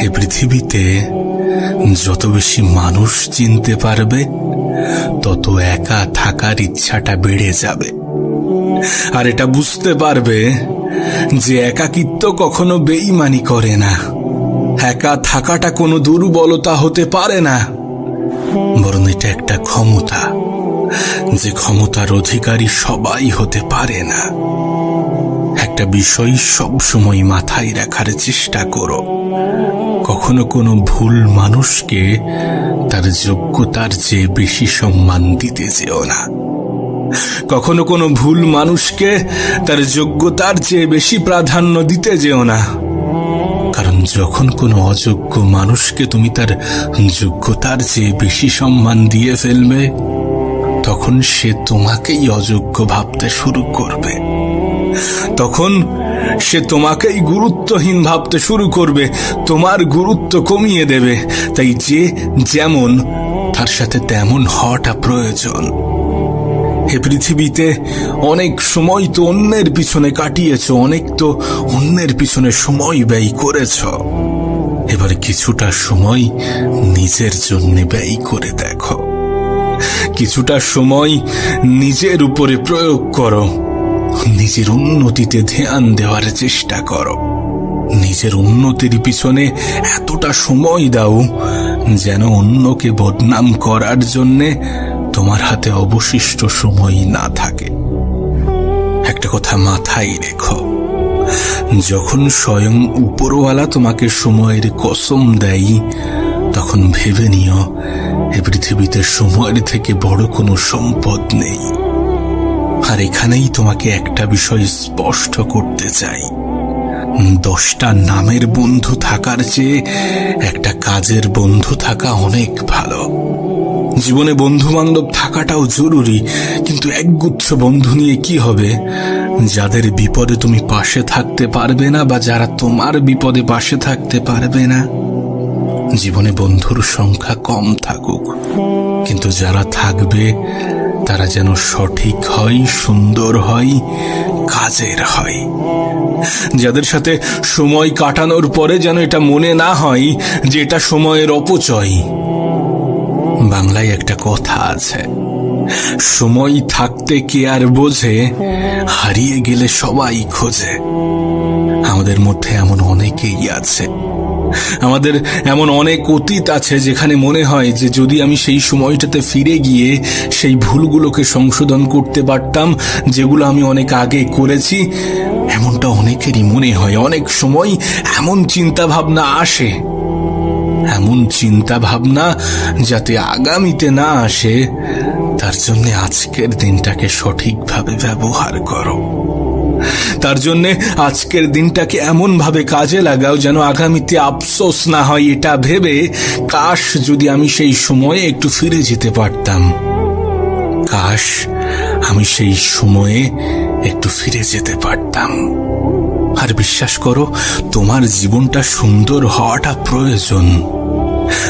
এই পৃথিবীতে যত বেশি মানুষ চিনতে পারবে তত একা থাকার ইচ্ছাটা বেড়ে যাবে। আর এটা বুঝতে পারবে যে একাকিত্ব কখনো বেঈমানি করে না, একা থাকাটা কোনো দুর্বলতা হতে পারে না, বরং এটা একটা ক্ষমতা, যে ক্ষমতার অধিকারী সবাই হতে পারে না। একটা বিষয় সবসময় মাথায় রাখার চেষ্টা করো, কখনো কোনো ভুল মানুষকে তার যোগ্যতার চেয়ে বেশি সম্মান দিতে যেও না। কখনো কোনো ভুল মানুষকে তার যোগ্যতার চেয়ে বেশি প্রাধান্য দিতে যেও না, কারণ যখন কোনো অযোগ্য মানুষকে তুমি তার যোগ্যতার চেয়ে বেশি সম্মান দিয়ে ফেলবে, তখন সে তোমাকেই অযোগ্য ভাবতে শুরু করবে, তখন সে তোমাকেই গুরুত্বহীন ভাবতে শুরু করবে, তোমার গুরুত্ব কমিয়ে দেবে। তাই যে যেমন তার সাথে তেমন হওয়াটা প্রয়োজন। এ পৃথিবীতে অনেক সময় তো অন্যের পিছনে কাটিয়েছ, অনেক তো অন্যের পিছনে সময় ব্যয় করেছ। এবার কিছুটা সময় নিজের জন্য ব্যয় করে দেখো, কিছুটা সময় নিজের উপরে প্রয়োগ করো, নিজের উন্নতিতে ধ্যান দেওয়ার চেষ্টা করো। নিজের উন্নতির পিছনে এতটা সময় দাও যেন অন্যকে বদনাম করার জন্যে তোমার হাতে অবশিষ্ট সময় না থাকে। একটা কথা মাথায় রেখো, যখন স্বয়ং উপরওয়ালা তোমাকে সময়ের কসম দেয়, তখন ভেবে নিও এ পৃথিবীতে সময়ের থেকে বড় কোনো সম্পদ নেই। আর এখানেই তোমাকে একটা বিষয় স্পষ্ট করতে চাই, 10টা নামের বন্ধু থাকার চেয়ে একটা কাজের বন্ধু থাকা অনেক ভালো। জীবনে বন্ধু বান্ধব থাকাটাও জরুরি, কিন্তু একগুচ্ছ বন্ধু নিয়ে কি হবে যাদের বিপদে তুমি পাশে থাকতে পারবে না, বা যারা তোমার বিপদে পাশে থাকতে পারবে না। জীবনে বন্ধুর সংখ্যা কম থাকুক, কিন্তু যারা থাকবে তারা যেন সঠিক হয়, সুন্দর হয়, কাজের হয়। যাদের সাথে সময় কাটানোর পরে যেন এটা মনে না হয় যে এটা সময়ের অপচয়। বাংলায় একটা কথা আছে, সময় থাকতে কে আর বোঝে, হারিয়ে গেলে সবাই খোঁজে। আমাদের মধ্যে এমন অনেকেই আছে, আমাদের এমন অনেক অতীত আছে যেখানে মনে হয় যে যদি আমি সেই সময়টাতে ফিরে গিয়ে সেই ভুলগুলোকে সংশোধন করতে পারতাম যেগুলো আমি অনেক আগে করেছি। এমনটা অনেকেরই মনে হয়। অনেক সময় এমন চিন্তা ভাবনা আসে, এমন চিন্তা ভাবনা যাতে আগামীতে না আসে, তার জন্য আজকের দিনটাকে সঠিকভাবে ব্যবহার করো। তার জন্য আজকের দিনটাকে এমন ভাবে কাজে লাগাও যেন আগামীতে আফসোস না হয় এটা ভেবে, কাশ যদি আমি সেই সময়ে একটু ফিরে যেতে পারতাম, কাশ আমি সেই সময়ে একটু ফিরে যেতে পারতাম। আর বিশ্বাস করো, তোমার জীবনটা সুন্দর হওয়াটা প্রয়োজন।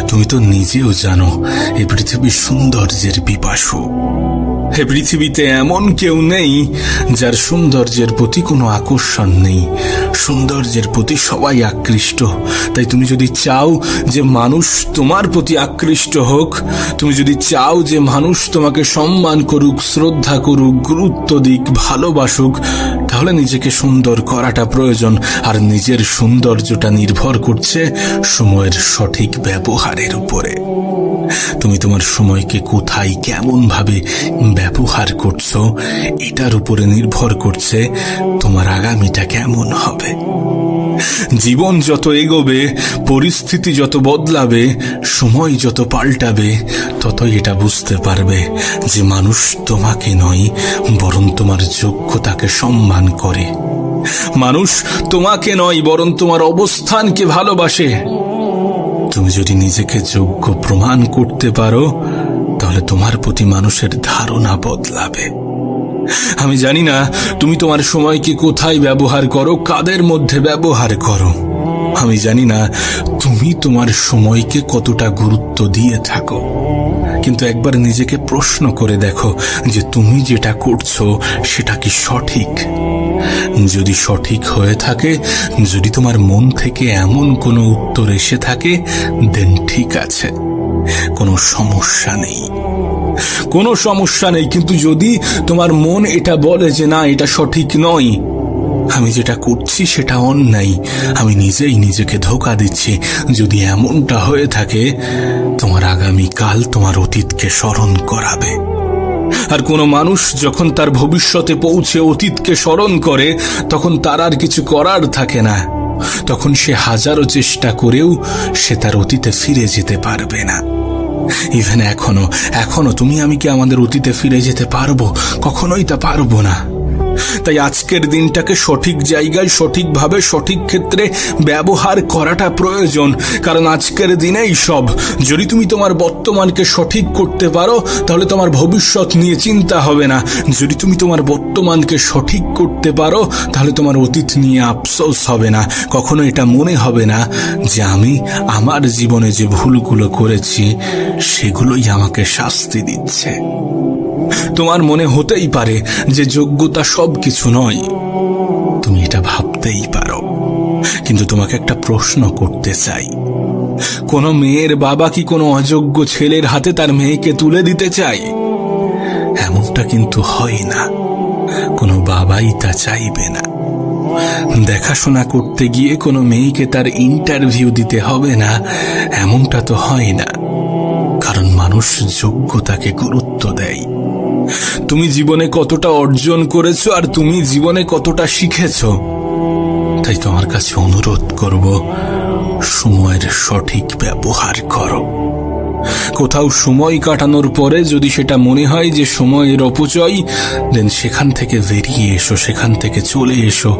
তুমি তো নিজেও জানো এই পৃথিবীর সৌন্দর্যের পিপাসু। এ পৃথিবীতে এমন কেউ নেই যার সৌন্দর্যের প্রতি কোনো আকর্ষণ নেই। সৌন্দর্যের প্রতি সবাই আকৃষ্ট। তাই তুমি যদি চাও যে মানুষ তোমার প্রতি আকৃষ্ট হোক, তুমি যদি চাও যে মানুষ তোমাকে সম্মান করুক, শ্রদ্ধা করুক, গুরুত্ব দিক, ভালোবাসুক, তাহলে নিজেকে সুন্দর করাটা প্রয়োজন। আর নিজের সৌন্দর্যটা নির্ভর করছে সময়ের সঠিক ব্যবহারের উপরে। তুমি তোমার সময়কে কোথায় কেমন ভাবে ব্যবহার করছো, এটার উপরে নির্ভর করছে তোমার আগামীটা কেমন হবে। জীবন যত এগোবে, পরিস্থিতি যত বদলাবে, সময় যত পাল্টাবে, ততই এটা বুঝতে পারবে যে মানুষ তোমাকে নয়, বরং তোমার যোগ্যতাকে সম্মান করে। মানুষ তোমাকে নয়, বরং তোমার অবস্থানকে ভালোবাসে। তুমি যদি নিজেকে যোগ্য প্রমাণ করতে পারো, তাহলে তোমার প্রতি মানুষের ধারণা বদলাবে। আমি জানি না তুমি তোমার সময়কে কোথায় ব্যবহার করো, কাদের মধ্যে ব্যবহার করো। আমি জানি না তুমি তোমার সময়কে কতটা গুরুত্ব দিয়ে থাকো, কিন্তু একবার নিজেকে প্রশ্ন করে দেখো যে তুমি যেটা করছো সেটা কি সঠিক। যদি সঠিক হয়ে থাকে, যদি তোমার মন থেকে এমন কোনো উত্তর এসে থাকে, দেন ঠিক আছে, কোনো সমস্যা নেই, কোনো সমস্যা নেই। কিন্তু যদি তোমার মন এটা বলে যে না, এটা সঠিক নয়, আমি যেটা করছি সেটা অন্যায়, আমি নিজেই নিজেকে ধোঁকা দিচ্ছি, যদি এমনটা হয়ে থাকে, তোমার আগামীকাল তোমার অতীতকে স্মরণ করাবে। আর কোনো মানুষ যখন তার ভবিষ্যতে পৌঁছে অতীতকে স্মরণ করে, তখন তার আর কিছু করার থাকে না। তখন সে হাজারো চেষ্টা করেও সে তার অতীতে ফিরে যেতে পারবে না। ইভেন এখনো তুমি আমি কি আমাদের অতীতে ফিরে যেতে পারবো? কখনোই তা পারবো না। তাই আজকের দিনটাকে সঠিক জায়গায়, সঠিকভাবে, সঠিক ক্ষেত্রে ব্যবহার করাটা প্রয়োজন। কারণ আজকের দিনেই সব। যদি তুমি তোমার বর্তমানকে সঠিক করতে পারো, তাহলে তোমার ভবিষ্যৎ নিয়ে চিন্তা হবে না। যদি তুমি তোমার বর্তমানকে সঠিক করতে পারো, তাহলে তোমার অতীত নিয়ে আফসোস হবে না। কখনো এটা মনে হবে না যে আমি আমার জীবনে যে ভুলগুলো করেছি সেগুলোই আমাকে শাস্তি দিচ্ছে। তোমার মনে হতেই পারে যে যোগ্যতা সবকিছু নয়, তুমি এটা ভাবতেই পারো। কিন্তু তোমাকে একটা প্রশ্ন করতে চাই, কোনো মেয়ের বাবা কি কোনো অযোগ্য ছেলের হাতে তার মেয়েকে তুলে দিতে চায়? এমনটা কিন্তু হয় না, কোনো বাবাই তা চাইবে না। দেখাশোনা করতে গিয়ে কোনো মেয়েকে তার ইন্টারভিউ দিতে হবে না, এমনটা তো হয় না। কারণ মানুষ যোগ্যতাকে গুরুত্ব দেয়। তুমি জীবনে কতটা অর্জন করেছো আর তুমি জীবনে কতটা শিখেছো। তাই তোমার কাছে অনুরোধ করব, সময়ের সঠিক ব্যবহার করো। কোথাও সময় কাটানোর পরে যদি সেটা মনে হয় যে সময়ের অপচয়, দেন সেখান থেকে বেরিয়ে এসো, সেখান থেকে চলে এসো।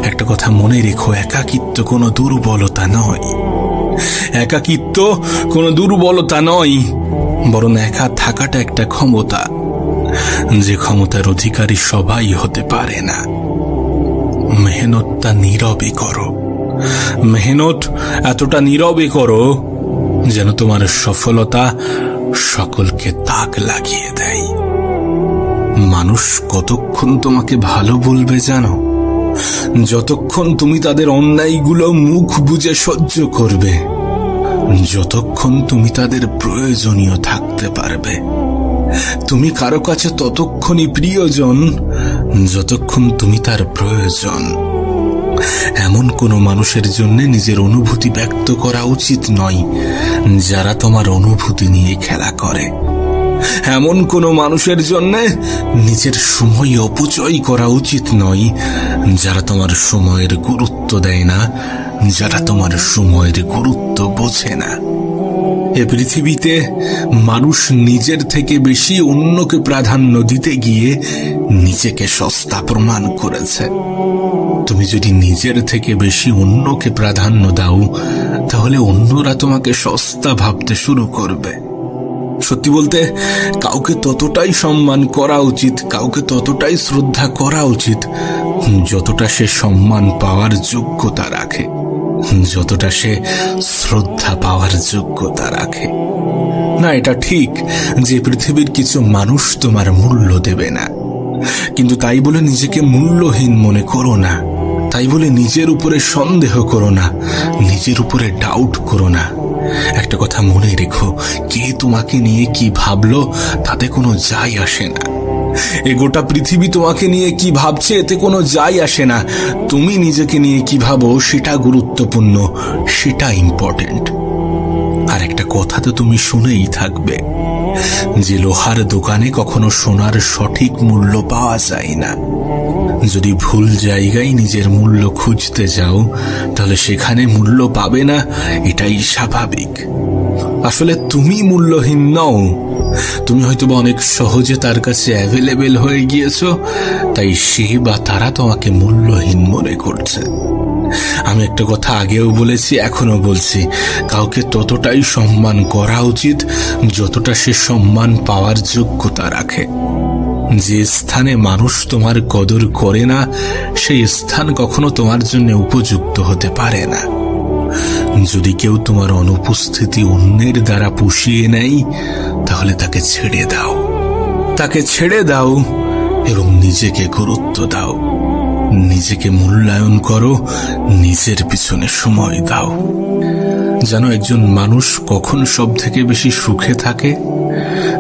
একটা কথা মনে রেখো, একাকিত্ব কোনো দুর্বলতা নয়। একাকিত্ব কোনো দুর্বলতা নয়, বরং একা থাকাটা একটা ক্ষমতা, যে ক্ষমতার অধিকারী সবাই হতে পারে না। মেহনতটা নীরবে করো, মেহনত এতটা নীরবে করো যেন তোমার সফলতা সকলকে তাক লাগিয়ে দেয়। মানুষ কতক্ষণ তোমাকে ভালো বলবে জানো? যতক্ষণ তুমি তাদের অন্যায়গুলো মুখ বুজে সহ্য করবে, যতক্ষণ তুমি তাদের প্রয়োজনীয় থাকতে পারবে। তুমি কারো কাছে ততক্ষণই প্রিয়জন যতক্ষণ তুমি তার প্রয়োজন। এমন কোনো মানুষের জন্য নিজের অনুভূতি ব্যক্ত করা উচিত নয় যারা তোমার অনুভূতি নিয়ে খেলা করে। এমন কোনো মানুষের জন্য নিজের সময় অপচয় করা উচিত নয় যারা তোমার সময়ের গুরুত্ব দেয় না, যারা তোমার সময়ের গুরুত্ব বোঝে না। এ পৃথিবীতে মানুষ নিজের থেকে বেশি অন্যকে প্রাধান্য দিতে গিয়ে নিজেকে সস্তা প্রমাণ করেছে। তুমি যদি নিজের থেকে বেশি অন্যকে প্রাধান্য দাও, তাহলে অন্যরা তোমাকে সস্তা ভাবতে শুরু করবে। সত্যি বলতে, কাউকে ততটাই সম্মান করা উচিত, কাউকে ততটাই শ্রদ্ধা করা উচিত যতটা সে সম্মান পাওয়ার যোগ্যতা রাখে, যতটা সে শ্রদ্ধা পাওয়ার যোগ্যতা রাখে। না, এটা ঠিক যে পৃথিবীর কিছু মানুষ তোমার মূল্য দেবে না, কিন্তু তাই বলে নিজেকে মূল্যহীন মনে করো না। তাই বলে নিজের উপরে সন্দেহ করো না, নিজের উপরে ডাউট করো না। একটা কথা মনে রেখো, কে তোমাকে নিয়ে কি ভাবলো তাতে কোনো যায় আসে না। এ গোটা পৃথিবী তোমাকে নিয়ে কি ভাবছে এতে কোনো যায় আসে না। তুমি নিজেকে নিয়ে কি ভাবো সেটা গুরুত্বপূর্ণ, সেটা ইম্পর্টেন্ট। আর একটা কথা তো তুমি শুনেই থাকবে যে লোহার দোকানে কখনো সোনার সঠিক মূল্য পাওয়া যায় না। যদি ভুল জায়গায় নিজের মূল্য খুঁজতে যাও, তাহলে সেখানে মূল্য পাবে না, এটাই স্বাভাবিক। আসলে তুমি মূল্যহীন নও, তুমি হয়তোবা অনেক সহজে তার কাছে অ্যাভেলেবেল হয়ে গিয়েছো, তাই সে বা তারা তোমাকে মূল্যহীন মনে করছে। আমি একটা কথা আগেও বলেছি, এখনো বলছি, কাউকে ততটাই সম্মান করা উচিত যতটা সে সম্মান পাওয়ার যোগ্যতা রাখে। যে স্থানে মানুষ তোমার কদর করে না, সেই স্থান কখনো তোমার জন্য উপযুক্ত হতে পারে না। যদি কেউ তোমার অনুপস্থিতি অন্যের দ্বারা পুষিয়ে নেয়, তাহলে তাকে ছেড়ে দাও। তাকে ছেড়ে দাও এবং নিজেকে গুরুত্ব দাও। নিজেকে মূল্যায়ন করো, নিজের পিছনে সময় দাও। জানো, একজন মানুষ কখন সব থেকে বেশি সুখে থাকে?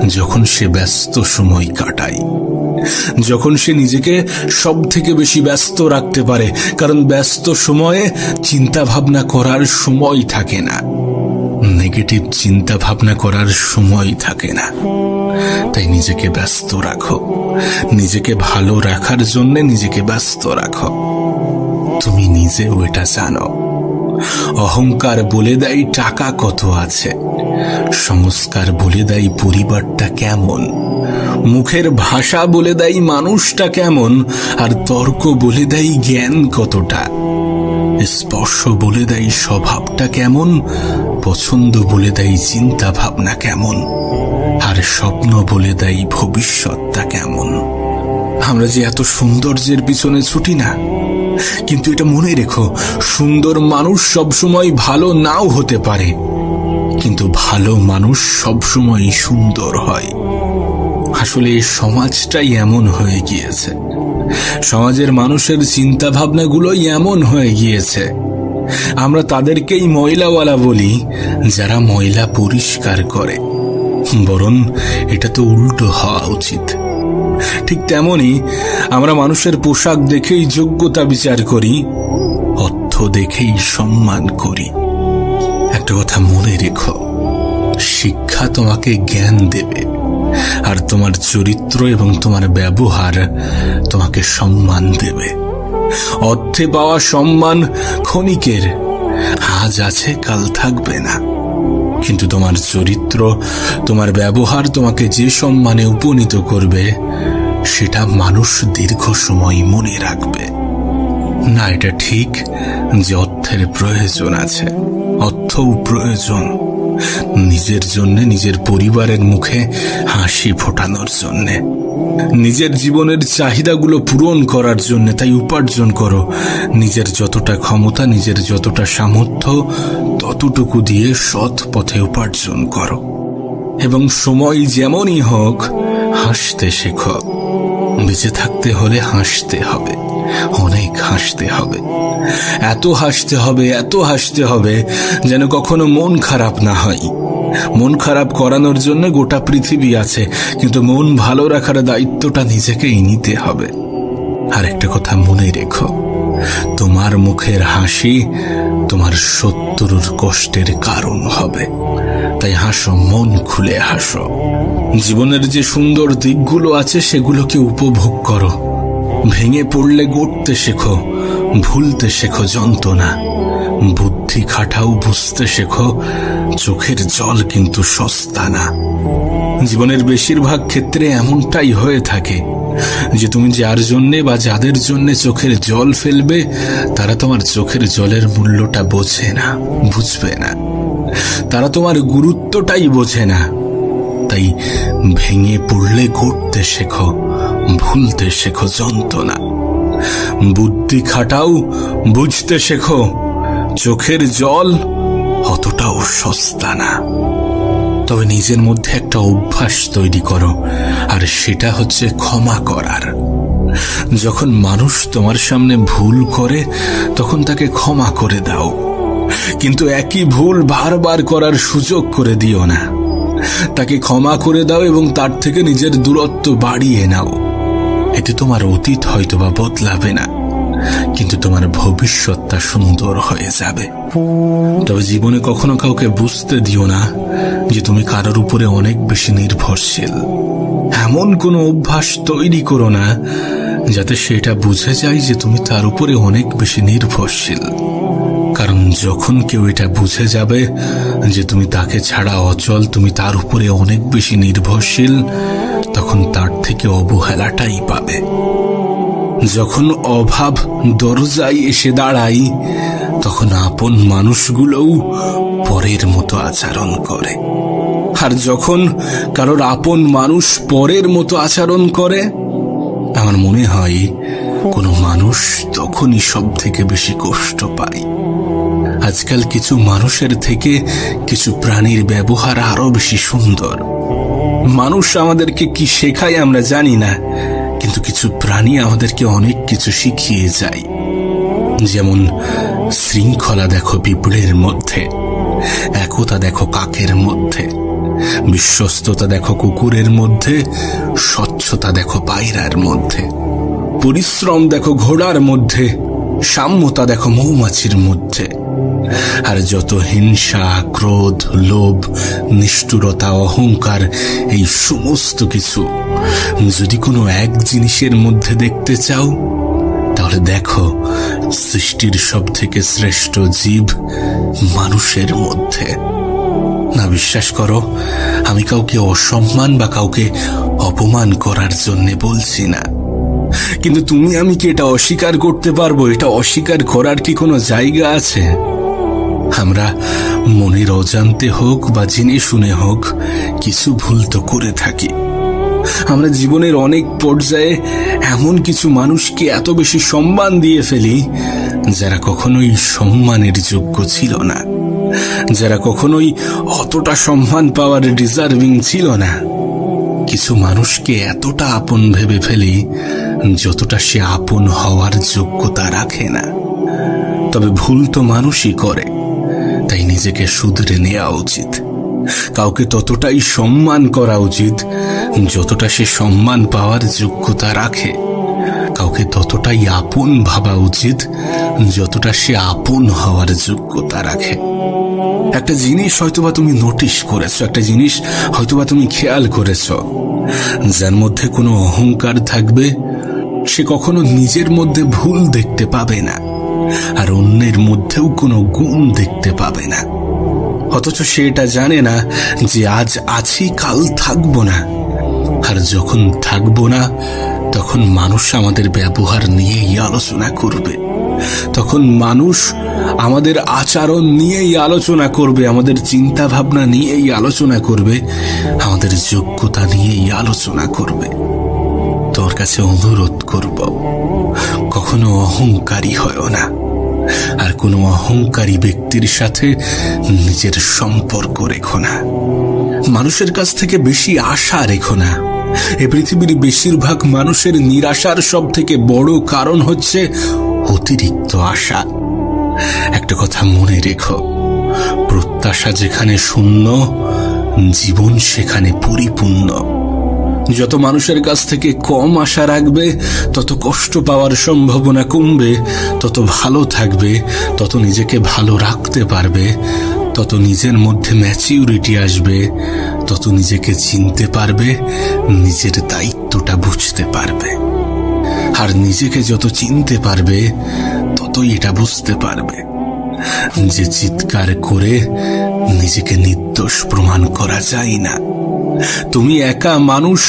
যখন সে ব্যস্ত সময় কাটায়, যখন সে নিজেকে সব থেকে বেশি ব্যস্ত রাখতে পারে। কারণ ব্যস্ত সময়ে চিন্তা ভাবনা করার সময় থাকে না, নেগেটিভ চিন্তা ভাবনা করার সময় থাকে না। তাই নিজেকে ব্যস্ত রাখো। নিজেকে ভালো রাখার জন্য নিজেকে ব্যস্ত রাখো। তুমি নিজেও এটা জানো। অহংকার বলে দেয় টাকা কত আছে, সংস্কার বলে দেয় পরিবারটা কেমন, মুখের ভাষা বলে দেয় মানুষটা কেমন, আর তর্ক বলে দেয় জ্ঞান কতটা। স্পর্শ বলে দেয় স্বভাবটা কেমন, পছন্দ বলে দেয় চিন্তা ভাবনা কেমন, আর স্বপ্ন বলে দেয় ভবিষ্যৎটা কেমন। আমরা যে এত সৌন্দর্যের পিছনে ছুটি না, কিন্তু এটা মনে রেখো, সুন্দর মানুষ সবসময় ভালো নাও হতে পারে, কিন্তু ভালো মানুষ সবসময় সুন্দর হয়। আসলে এই সমাজটাই এমন হয়ে গিয়েছে, সমাজের মানুষের চিন্তা ভাবনাগুলোই এমন হয়ে গিয়েছে। আমরা তাদেরকেই ময়লাওয়ালা বলি, যারা ময়লা পরিষ্কার করে। বরং এটা তো উল্টো হওয়া উচিত। ঠিক তেমনি আমরা মানুষের পোশাক দেখেই যোগ্যতা বিচার করি, অর্থ দেখেই সম্মান করি। একটা কথা মনে রেখো, শিক্ষা তোমাকে জ্ঞান দেবে, আর তোমার চরিত্র এবং তোমার ব্যবহার তোমাকে সম্মান দেবে। অর্থে পাওয়া সম্মান ক্ষণিকের, আজ আছে কাল থাকবে না। কিন্তু তোমার চরিত্র, তোমার ব্যবহার তোমাকে যে সম্মানে উপনীত করবে, সেটা মানুষ দীর্ঘ সময় মনে রাখবে। না, এটা ঠিক যে অর্থের প্রয়োজন আছে, অর্থও প্রয়োজন নিজের জন্য, নিজের পরিবারের মুখে হাসি ফোটানোর জন্য, নিজের জীবনের চাহিদাগুলো পূরণ করার জন্য। তাই উপার্জন করো। নিজের যতটা ক্ষমতা, নিজের যতটা সামর্থ্য, ততটুকু দিয়ে সৎ পথে উপার্জন করো। এবং সময় যেমনই হোক, হাসতে শেখো। বেঁচে থাকতে হলে হাসতে হবে, অনেক হাসতে হবে। এত হাসতে হবে, এত হাসতে হবে যেন কখনো মন খারাপ না হয়। মন খারাপ করানোর জন্য গোটা পৃথিবী আছে, কিন্তু মন ভালো রাখার দায়িত্বটা নিজেকেই নিতে হবে। আর একটা কথা মনে রেখো, তোমার মুখের হাসি তোমার শত্রুর কষ্টের কারণ হবে। তাই হাসো, মন খুলে হাসো। জীবনের যে সুন্দর দিকগুলো আছে সেগুলোকে উপভোগ করো। ভেঙে পড়লে গড়তে শেখো, ভুলতে শেখো যন্ত্রণা। বুদ্ধি খাটাও, বুঝতে শেখো চোখের জল কিন্তু সস্তা না। জীবনের বেশিরভাগ ক্ষেত্রে এমনটাই হয়ে থাকে যে তুমি যার জন্যে বা যাদের জন্যে চোখের জল ফেলবে, তারা তোমার চোখের জলের মূল্যটা বোঝে না, বুঝবে না। তারা তোমার গুরুত্বটাই বোঝে না। তাই ভেঙে পড়লে গড়তে শেখো, ভুলতে শেখো যন্ত্রণা। বুদ্ধি খাটাও, বুঝতে শেখো চোখের জল অতটাও সস্তা না। তবে নিজের মধ্যে একটা অভ্যাস তৈরি করো, আর সেটা হচ্ছে ক্ষমা করার। যখন মানুষ তোমার সামনে ভুল করে, তখন তাকে ক্ষমা করে দাও, কিন্তু একই ভুল বারবার করার সুযোগ করে দিও না। তাকে ক্ষমা করে দাও এবং তার থেকে নিজের দূরত্ব বাড়িয়ে নাও। এতে তোমার অতীত হয়তো বা বদলাবে না, কিন্তু তোমার ভবিষ্যৎটা সুন্দর হয়ে যাবে। তবে জীবনে কখনো কাউকে বুঝতে দিও না যে তুমি কারোর উপরে অনেক বেশি নির্ভরশীল। এমন কোনো অভ্যাস তৈরি করো না যাতে সেটা বুঝে যায় যে তুমি তার উপরে অনেক বেশি নির্ভরশীল। কারণ যখন কেউ এটা বুঝে যাবে যে তুমি তাকে ছাড়া অচল, তুমি তার উপরে অনেক বেশি নির্ভরশীল, তখন তার থেকে অবহেলাটাই পাবে। যখন অভাব দরজায় এসে দাঁড়ায়, তখন আপন মানুষগুলোও পরের মতো আচরণ করে। আর যখন কারোর আপন মানুষ পরের মতো আচরণ করে, আমার মনে হয় কোনো মানুষ তখনই সব থেকে বেশি কষ্ট পায়। আর আজকাল কিছু মানুষের থেকে কিছু প্রাণীর ব্যবহার আরো বেশি সুন্দর। মানুষ আমাদেরকে কি শেখায় আমরা জানি না, কিন্তু কিছু প্রাণী আমাদেরকে অনেক কিছু শিখিয়ে যায়। যেমন শৃঙ্খলা দেখো পিঁপড়ের মধ্যে, একতা দেখো কাকের মধ্যে, বিশ্বস্ততা দেখো কুকুরের মধ্যে, স্বচ্ছতা দেখো পায়রার মধ্যে, পরিশ্রম দেখো ঘোড়ার মধ্যে, সাম্যতা দেখো মৌমাছির মধ্যে। আর যত হিংসা, ক্রোধ, লোভ, নিষ্ঠুরতা, অহংকার, এই সমস্ত কিছু যদি কোনো এক জিনিসের মধ্যে দেখতে চাও, তাহলে দেখো সৃষ্টির সব থেকে শ্রেষ্ঠ জীব মানুষের মধ্যে। না বিশ্বাস করো, আমি কাউকে অসম্মান বা কাউকে অপমান করার জন্য বলছি না, কিন্তু তুমি আমি কি এটা অস্বীকার করতে পারবো? এটা অস্বীকার করার কি কোনো জায়গা আছে? আমরা মনের অজান্তে হোক বা জেনে শুনে হোক কিছু ভুল তো করে থাকি। আমরা জীবনের অনেক পর্যায়ে এমন কিছু মানুষকে এত বেশি সম্মান দিয়ে ফেলি যারা কখনোই সম্মানের যোগ্য ছিল না, যারা কখনোই অতটা সম্মান পাওয়ার ডিজার্ভিং ছিল না। কিছু মানুষকে এতটা আপন ভেবে ফেলি যতটা সে আপন হওয়ার যোগ্যতা রাখে না। তবে ভুল তো মানুষই করে, তাই নিজেকে শুধরে নেওয়া উচিত। কাউকে ততটাই সম্মান করা উচিত যতটা সে সম্মান পাওয়ার যোগ্যতা রাখে। কাউকে ততটাই আপন ভাবা উচিত যতটা সে আপন হওয়ার যোগ্যতা রাখে। একটা জিনিস হয়তোবা তুমি নোটিশ করেছো, একটা জিনিস হয়তোবা তুমি খেয়াল করেছো, যার মধ্যে কোনো অহংকার থাকবে সে কখনো নিজের মধ্যে ভুল দেখতে পাবে না, আর অন্যের মধ্যেও কোনো গুণ দেখতে পাবে না। অথচ সে এটা জানে না যে আজ আছি, কাল থাকবো না। আর যখন থাকবো না, তখন মানুষ আমাদের ব্যবহার নিয়েই আলোচনা করবে, তখন মানুষ আমাদের আচরণ নিয়েই আলোচনা করবে, আমাদের চিন্তা ভাবনা নিয়েই আলোচনা করবে, আমাদের যোগ্যতা নিয়েই আলোচনা করবে। তোর কাছে অনুরোধ করব, কখনো অহংকারী হয়ো না, আর কোনো অহংকারী ব্যক্তির সাথে নিজের সম্পর্ক রেখো না। মানুষের কাছ থেকে বেশি আশা রেখো না। এ পৃথিবীর বেশিরভাগ মানুষের নিরাশার সব থেকে বড় কারণ হচ্ছে অতিরিক্ত আশা। একটা কথা মনে রেখো, প্রত্যাশা যেখানে শূন্য, জীবন সেখানে পরিপূর্ণ। যত মানুষের কাছ থেকে কম আশা রাখবে, তত কষ্ট পাওয়ার সম্ভাবনা কমবে, তত ভালো থাকবে, তত নিজেকে ভালো রাখতে পারবে, তত নিজের মধ্যে ম্যাচিউরিটি আসবে, তত নিজেকে চিনতে পারবে, নিজের দায়িত্বটা বুঝতে পারবে। আর নিজেকে যত চিনতে পারবে, ততই এটা বুঝতে পারবে যে চিৎকার করে নিজেকে নির্দোষ প্রমাণ করা যায় না। তুমি একা মানুষ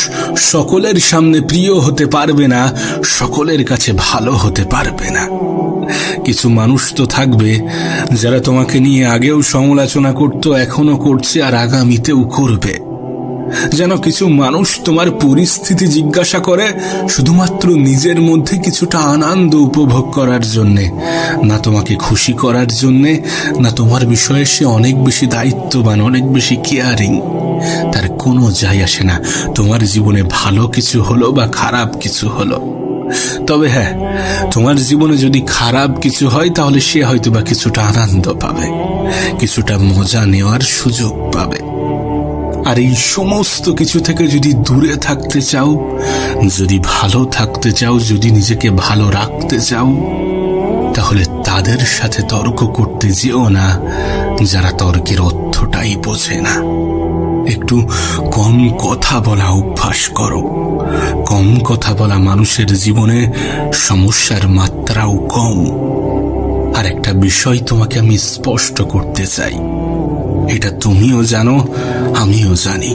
সকলের সামনে প্রিয় হতে পারবে না, সকলের কাছে ভালো হতে পারবে না। কিছু মানুষ তো থাকবে যারা তোমাকে নিয়ে আগেও সমালোচনা করত, এখনো করছে, আর আগামীতেও করবে। যেন কিছু মানুষ তোমার পরিস্থিতি জিজ্ঞাসা করে শুধুমাত্র নিজের মধ্যে কিছুটা আনন্দ উপভোগ করার জন্যে, না তোমাকে খুশি করার জন্যে, না তোমার বিষয়ে সে অনেক বেশি দায়িত্ববান, অনেক বেশি কেয়ারিং। তার কোনো যায় আসে না তোমার জীবনে ভালো কিছু হলো বা খারাপ কিছু হলো। তবে হ্যাঁ, তোমার জীবনে যদি খারাপ কিছু হয়, তাহলে সে হয়তো বা কিছুটা আনন্দ পাবে, কিছুটা মজা নেওয়ার সুযোগ পাবে। আর এই সমস্ত কিছু থেকে যদি দূরে থাকতে চাও, যদি ভালো থাকতে চাও, যদি নিজেকে ভালো রাখতে চাও, তাহলে তাদের সাথে তর্ক করতে যেও না যারা তর্কের অর্থটাই বোঝে না। একটু কম কথা বলা অভ্যাস করো। কম কথা বলা মানুষের জীবনে সমস্যার মাত্রাও কম। আর একটা বিষয় তোমাকে আমি স্পষ্ট করতে চাই, এটা তুমিও জানো, আমিও জানি,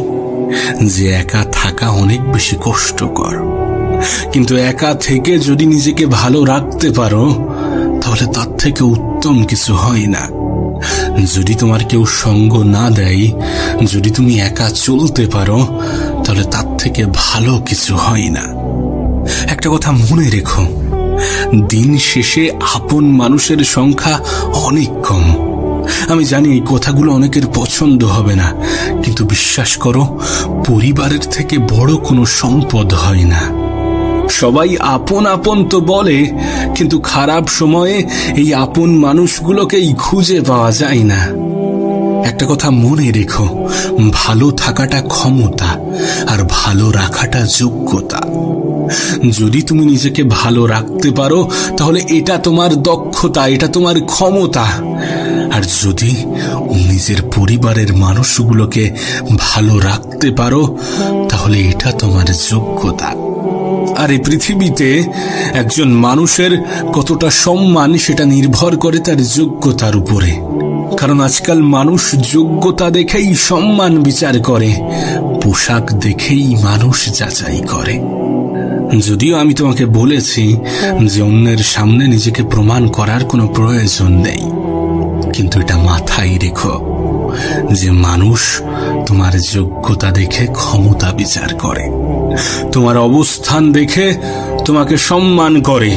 যে একা থাকা অনেক বেশি কষ্টকর। কিন্তু একা থেকে যদি নিজেকে ভালো রাখতে পারো, তাহলে তার থেকে উত্তম কিছু হয় না। যদি তোমার কেউ সঙ্গ না দেয়, যদি তুমি একা চলতে পারো, তাহলে তার থেকে ভালো কিছু হয় না। একটা কথা মনে রেখো, দিন শেষে আপন মানুষের সংখ্যা অনেক কম, আমি জানি এই কথাগুলো অনেকের পছন্দ হবে না, কিন্তু বিশ্বাস করো, পরিবারের থেকে বড় কোনো সম্পদ হয় না। সবাই আপন আপন তো বলে, কিন্তু খারাপ সময়ে এই আপন মানুষগুলোকেই খুঁজে পাওয়া যায় না। একটা কথা মনে রেখো, ভালো থাকাটা ক্ষমতা, আর ভালো রাখাটা যোগ্যতা। যদি তুমি নিজেকে ভালো রাখতে পারো তাহলে এটা তোমার দক্ষতা, এটা তোমার ক্ষমতা। আর যদি নিজের পরিবারের মানুষগুলোকে ভালো রাখতে পারো তাহলে এটা তোমার যোগ্যতা। আর এই পৃথিবীতে একজন মানুষের কতটা সম্মান সেটা নির্ভর করে তার যোগ্যতার উপরে। কারণ আজকাল মানুষ যোগ্যতা দেখেই সম্মান বিচার করে, পোশাক দেখেই মানুষ যাচাই করে। যদিও আমি তোমাকে বলেছি যে অন্যের সামনে নিজেকে প্রমাণ করার কোনো প্রয়োজন নেই, কিন্তু এটা মাথায় রেখো যে মানুষ তোমার যোগ্যতা দেখে ক্ষমতা বিচার করে, তোমার অবস্থান দেখে তোমাকে সম্মান করে।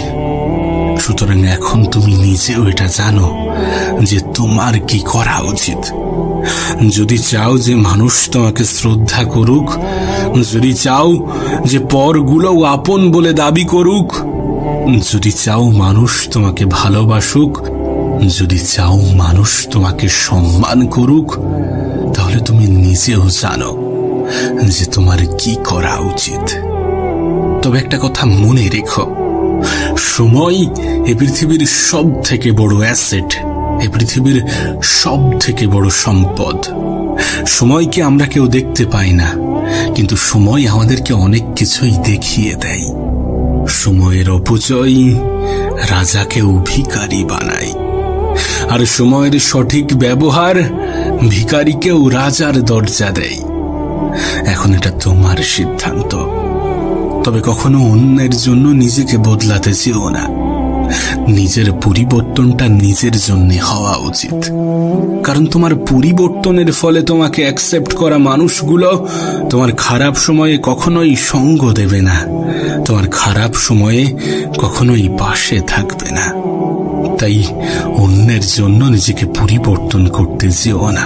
সুতরাং এখন তুমি নিজেও এটা জানো যে তোমার কি করা উচিত। যদি চাও যে মানুষ তোমাকে শ্রদ্ধা করুক, যদি চাও যে পরগুলোও আপন বলে দাবি করুক, যদি চাও মানুষ তোমাকে ভালোবাসুক, যদি চাও মানুষ তোমাকে সম্মান করুক, তাহলে তুমি নিজেও জানো যে তোমার কি করা উচিত। তবে একটা কথা মনে রেখো, সময় এ পৃথিবীর সব থেকে বড় অ্যাসেট, এ পৃথিবীর সব থেকে বড় সম্পদ। সময়কে আমরা কেউ দেখতে পাই না, কিন্তু সময় আমাদেরকে অনেক কিছুই দেখিয়ে দেয়। সময়ের অপচয় রাজাকেও ভিখারি বানায়, আর সময়ের সঠিক ব্যবহার ভিখারিকেও রাজার দরজা দেয়। এখন এটা তোমার সিদ্ধান্ত। তবে কখনো অন্যের জন্য নিজেকে বদলাতে চেও না। নিজের পরিবর্তনটা নিজের জন্য হওয়া উচিত, কারণ তোমার পরিবর্তনের ফলে তোমাকে অ্যাকসেপ্ট করা মানুষগুলো তোমার খারাপ সময়ে কখনোই সঙ্গ দেবে না, তোমার খারাপ সময়ে কখনোই পাশে থাকবে না। তাই অন্যের জন্য নিজেকে পরিবর্তন করতে যেও না।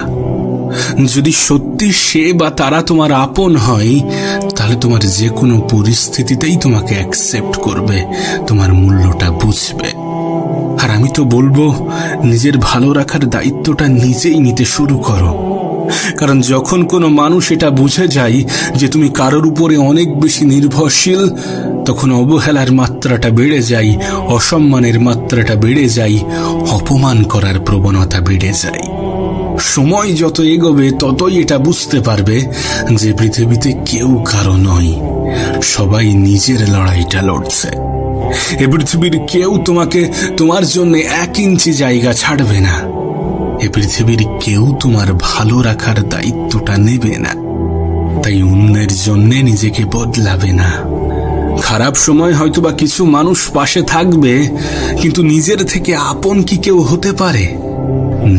যদি সত্যি সে বা তারা তোমার আপন হয়, তাহলে তোমার যে কোনো পরিস্থিতিতেই তোমাকে অ্যাকসেপ্ট করবে, তোমার মূল্যটা বুঝবে। আর আমি তো বলবো, নিজের ভালো রাখার দায়িত্বটা নিজেই নিতে শুরু করো। কারণ যখন কোনো মানুষ এটা বুঝে যায় যে তুমি কারোর উপরে অনেক বেশি নির্ভরশীল, তখন অবহেলার মাত্রাটা বেড়ে যায়, অসম্মানের মাত্রাটা বেড়ে যায়, অপমান করার প্রবণতা বেড়ে যায়। সময় যত এগোবে ততই এটা বুঝতে পারবে যে পৃথিবীতে কেউ কারো নয়, সবাই নিজের লড়াইটা লড়ছে। এ পৃথিবীর কেউ তোমাকে তোমার জন্য 1 ইঞ্চি জায়গা ছাড়বে না। এ পৃথিবীর কেউ তোমার ভালো রাখার দায়িত্বটা নেবে না। তাই অন্যের জন্য নিজেকে বদলাবে না। খারাপ সময় হয়তোবা কিছু মানুষ পাশে থাকবে, কিন্তু নিজের থেকে আপন কি কেউ হতে পারে?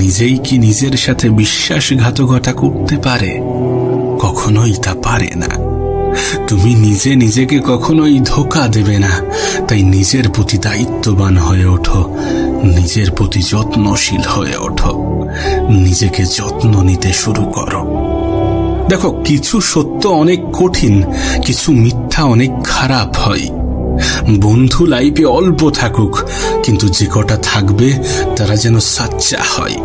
নিজেই কি নিজের সাথে বিশ্বাসঘাতকতা করতে পারে? কখনোই তা পারে না। তুমি নিজে নিজেকে কখনোই ধোঁকা দেবে না। তাই নিজের প্রতি দায়িত্ববান হয়ে ওঠো, নিজের প্রতি যত্নশীল হয়ে ওঠো, নিজেকে যত্ন নিতে শুরু করো। দেখো, কিছু সত্য অনেক কঠিন, কিছু মিথ্যা অনেক খারাপ হয়। বন্ধু লাইফে অল্প থাকুক, কিন্তু যে কটা থাকবে তারা যেন সাচ্চা হয়।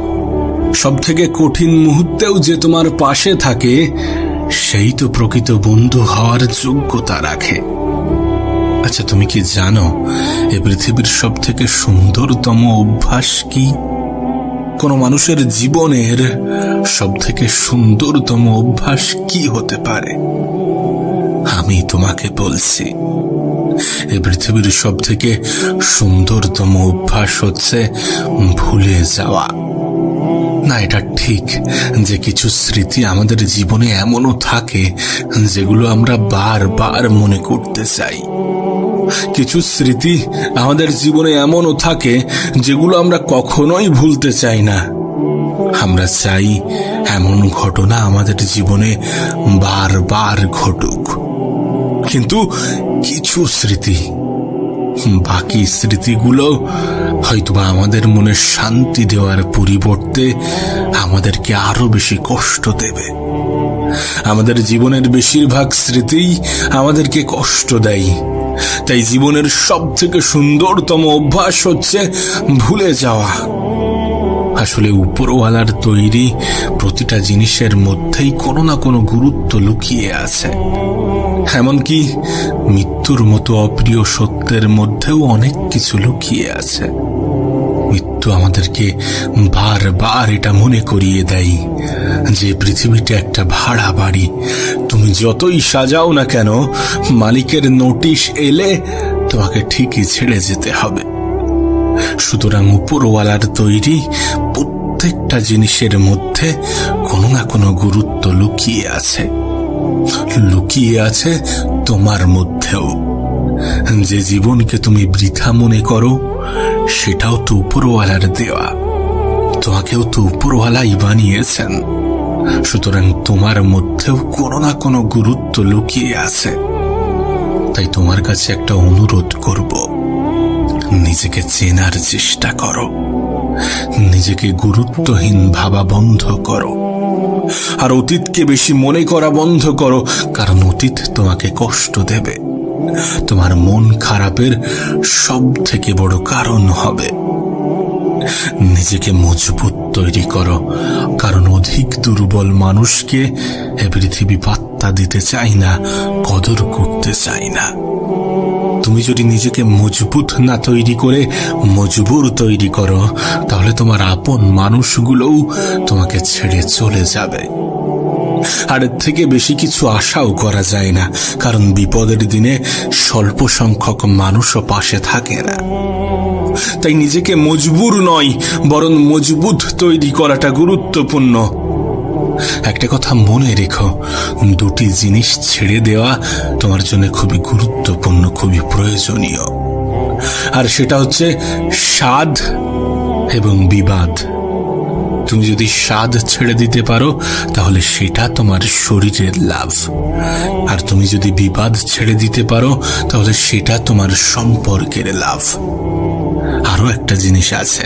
সব থেকে কঠিন মুহূর্তেও যে তোমার পাশে থাকে, সেই তো প্রকৃত বন্ধু হওয়ার যোগ্যতা রাখে। আচ্ছা, তুমি কি জানো এ পৃথিবীর সব থেকে সুন্দরতম অভ্যাস কি? কোন মানুষের জীবনের সব থেকে সুন্দরতম অভ্যাস কি হতে পারে? আমি তোমাকে বলছি, এ পৃথিবীর সব থেকে সুন্দরতম অভ্যাস হচ্ছে ভুলে যাওয়া। না, এটা ঠিক যে কিছু স্মৃতি আমাদের জীবনে এমনও থাকে যেগুলো আমরা বারবার মনে করতে চাই। কিছু স্মৃতি আমাদের জীবনে এমনও থাকে যেগুলো আমরা কখনোই ভুলতে চাই না। আমরা চাই এমন ঘটনা আমাদের জীবনে বারবার ঘটুক। কিন্তু কিছু স্মৃতি বাকি স্মৃতিগুলো হয়তোবা আমাদের মনে শান্তি দেওয়ার পরিবর্তে আমাদেরকে আরো বেশি কষ্ট দেবে। আমাদের জীবনের বেশিরভাগ স্মৃতিই আমাদেরকে কষ্ট দেয়। তাই জীবনের সব থেকে সুন্দরতম অভ্যাস হচ্ছে ভুলে যাওয়া। আসলে উপরওয়ালার তৈরি প্রতিটা জিনিসের মধ্যেই কোনো না কোনো গুরুত্ব লুকিয়ে আছে। এমনকি মৃত্যুর মতো অপ্রিয় সত্যের মধ্যেও অনেক কিছু লুকিয়ে আছে। মৃত্যু আমাদেরকে বারবার এটা মনে করিয়ে দেয় যে পৃথিবীটা একটা ভাড়া বাড়ি। তুমি যতই সাজাও না কেন, মালিকের নোটিশ এলে তোমাকে ঠিকই ছেড়ে যেতে হবে। সুতরাং উপরওয়ালার তৈরি প্রত্যেকটা জিনিসের মধ্যে কোনো না কোনো গুরুত্ব লুকিয়ে আছে। লুকিয়ে আছে তোমার মধ্যেও। যে জীবনকে তুমি বৃথা মনে করো, সেটাও তো উপরওয়ালার দেওয়া। তোমাকেও তো উপরওয়ালাই বানিয়েছেন। সুতরাং তোমার মধ্যেও কোনো না কোনো গুরুত্ব লুকিয়ে আছে। তাই তোমার কাছে একটা অনুরোধ করব, নিজেকে চেনার চেষ্টা করো। নিজেকে গুরুত্বহীন ভাবা বন্ধ করো। আর অতীতকে বেশি মনে করা বন্ধ করো, কারণ অতীত তোমাকে কষ্ট দেবে। তোমার মন খারাপের সব থেকে বড় কারণ হবে। নিজেকে মজবুত তৈরি করো, কারণ অধিক দুর্বল মানুষকে এ পৃথিবী পাত্তা দিতে চায় না, কদর করতে চায় না। তুমি যদি নিজেকে মজবুত না তৈরি করে মজবুর তৈরি করো, তাহলে তোমার আপন মানুষগুলোও তোমাকে ছেড়ে চলে যাবে। আর এর থেকে বেশি কিছু আশাও করা যায় না, কারণ বিপদের দিনে স্বল্প সংখ্যক মানুষও পাশে থাকে না। তাই নিজেকে মজবুর নয়, বরং মজবুত তৈরি করাটা গুরুত্বপূর্ণ। একটা কথা মনে রেখো, দুটি জিনিস ছেড়ে দেওয়া তোমার জন্য খুবই গুরুত্বপূর্ণ, খুবই প্রয়োজনীয়। আর সেটা হচ্ছে স্বাদ এবং বিবাদ। তুমি যদি স্বাদ ছেড়ে দিতে পারো, তাহলে সেটা তোমার শরীরের লাভ। আর তুমি যদি বিবাদ ছেড়ে দিতে পারো, তাহলে সেটা তোমার সম্পর্কের লাভ। আরো একটা জিনিস আছে,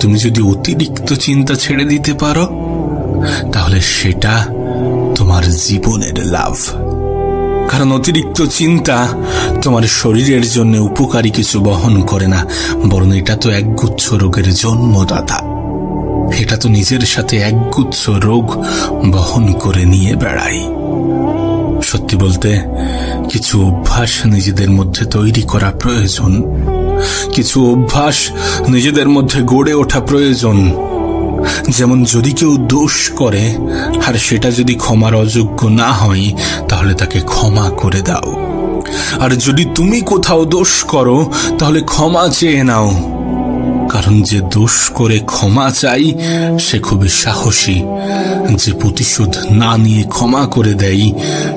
তুমি যদি অতিরিক্ত চিন্তা ছেড়ে দিতে পারো, তাহলে সেটা তোমার জীবনের লাভ। কারণ অতিরিক্ত চিন্তা তোমার শরীরের জন্য উপকারী কিছু বহন করে না, বরং এটা তো একগুচ্ছ রোগের জন্মদাতা। এটা তো নিজের সাথে একগুচ্ছ রোগ বহন করে নিয়ে বেড়ায়। সত্যি বলতে, কিছু অভ্যাস নিজেদের মধ্যে তৈরি করা প্রয়োজন। কিছু অভ্যাস নিজেদের মধ্যে গড়ে ওঠা প্রয়োজন। যেমন যদি কেউ দোষ করে আর সেটা যদি ক্ষমার অযোগ্য না হয়, তাহলে তাকে ক্ষমা করে দাও। আর যদি তুমি কোথাও দোষ করো, তাহলে ক্ষমা চেয়ে নাও। কারণ যে দোষ করে ক্ষমা চাই সে খুবই সাহসী। যে প্রতিশোধ না নিয়ে ক্ষমা করে দেয়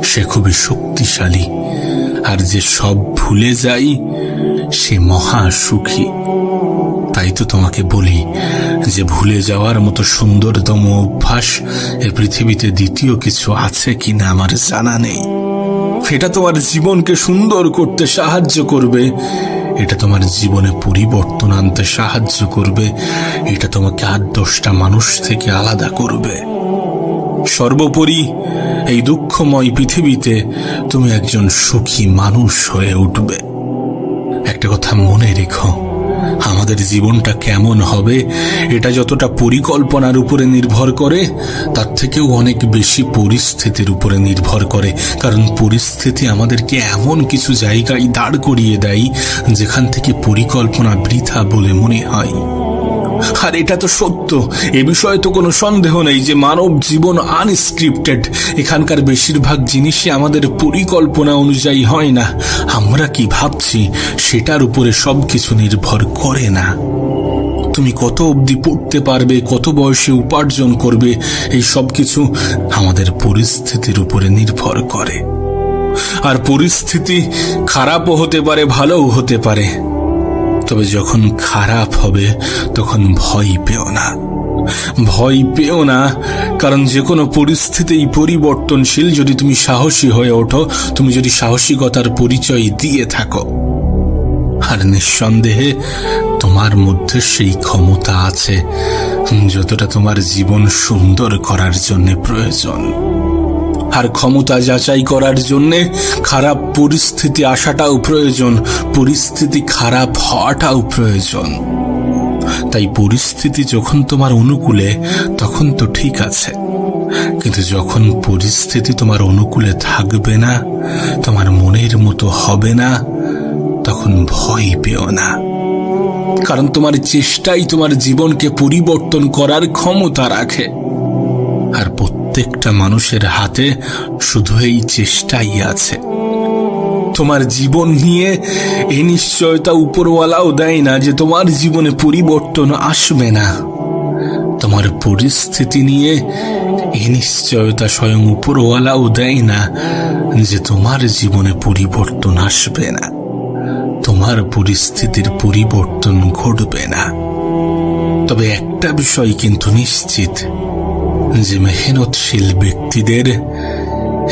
সে খুবই শক্তিশালী। আর যে সব ভুলে যায় সে মহা সুখী। তাই তো তোমাকে বলি যে ভুলে যাওয়ার মতো সুন্দরতম অভ্যাস এ পৃথিবীতে দ্বিতীয় কিছু আছে কিনা আমার জানা নেই। এটা তোমার জীবনকে সুন্দর করতে সাহায্য করবে। এটা তোমার জীবনে পরিবর্তন আনতে সাহায্য করবে। এটা তোমাকে 8-10টা মানুষ থেকে আলাদা করবে। সর্বোপরি এই দুঃখময় পৃথিবীতে তুমি একজন সুখী মানুষ হয়ে উঠবে। একটা কথা মনে রেখো, আমাদের জীবনটা কেমন হবে এটা যতটা পরিকল্পনার উপরে নির্ভর করে, তার থেকেও অনেক বেশি পরিস্থিতির উপরে নির্ভর করে। কারণ পরিস্থিতি আমাদেরকে এমন কিছু জায়গায় দাঁড় করিয়ে দেয় যেখান থেকে পরিকল্পনা বৃথা বলে মনে হয়। আর এটা তো সত্য, এ বিষয়ে তো কোনো সন্দেহ নেই যে মানব জীবন আনস্ক্রিপ্টেড। এখানকার বেশিরভাগ জিনিসই আমাদের পরিকল্পনা অনুযায়ী হয় না। আমরা কি ভাবছি সেটার উপরে সবকিছু নির্ভর করে না। তুমি কত অবধি পড়তে পারবে, কত বয়সে উপার্জন করবে, এই সব কিছু আমাদের পরিস্থিতির উপরে নির্ভর করে। আর পরিস্থিতি খারাপও হতে পারে, ভালোও হতে পারে। তবে যখন খারাপ হবে তখন ভয় পেও না। ভয় পেও না, কারণ যে কোনো পরিস্থিতিই পরিবর্তনশীল। যদি তুমি সাহসী হয়ে ওঠো, তুমি যদি সাহসিকতার পরিচয় দিয়ে থাকো, আর নিঃসন্দেহে তোমার মধ্যে সেই ক্ষমতা আছে যতটা তোমার জীবন সুন্দর করার জন্য প্রয়োজন। আর ক্ষমতা যাচাই করার জন্য খারাপ পরিস্থিতি আসাটাও প্রয়োজন, পরিস্থিতি খারাপ হওয়াটাও প্রয়োজন। তাই পরিস্থিতি যখন তোমার অনুকূলে তখন তো ঠিক আছে, কিন্তু যখন পরিস্থিতি তোমার অনুকূলে থাকবে না, তোমার মনের মতো হবে না, তখন ভয় পেও না। কারণ তোমার চেষ্টাই তোমার জীবনকে পরিবর্তন করার ক্ষমতা রাখে। আর প্রত্যেকটা মানুষের হাতে শুধু এই চেষ্টাই আছে। তোমার জীবন নিয়ে এই নিশ্চয়তা উপরওয়ালাও দেয় না যে তোমার জীবনে পরিবর্তন আসবে না। তোমার পরিস্থিতি নিয়ে এই নিশ্চয়তা স্বয়ং উপরওয়ালাও দেয় না যে তোমার জীবনে পরিবর্তন আসবে না, তোমার পরিস্থিতির পরিবর্তন ঘটবে না। তবে একটা বিষয় কিন্তু নিশ্চিত, যে মেহনতশীল ব্যক্তিদের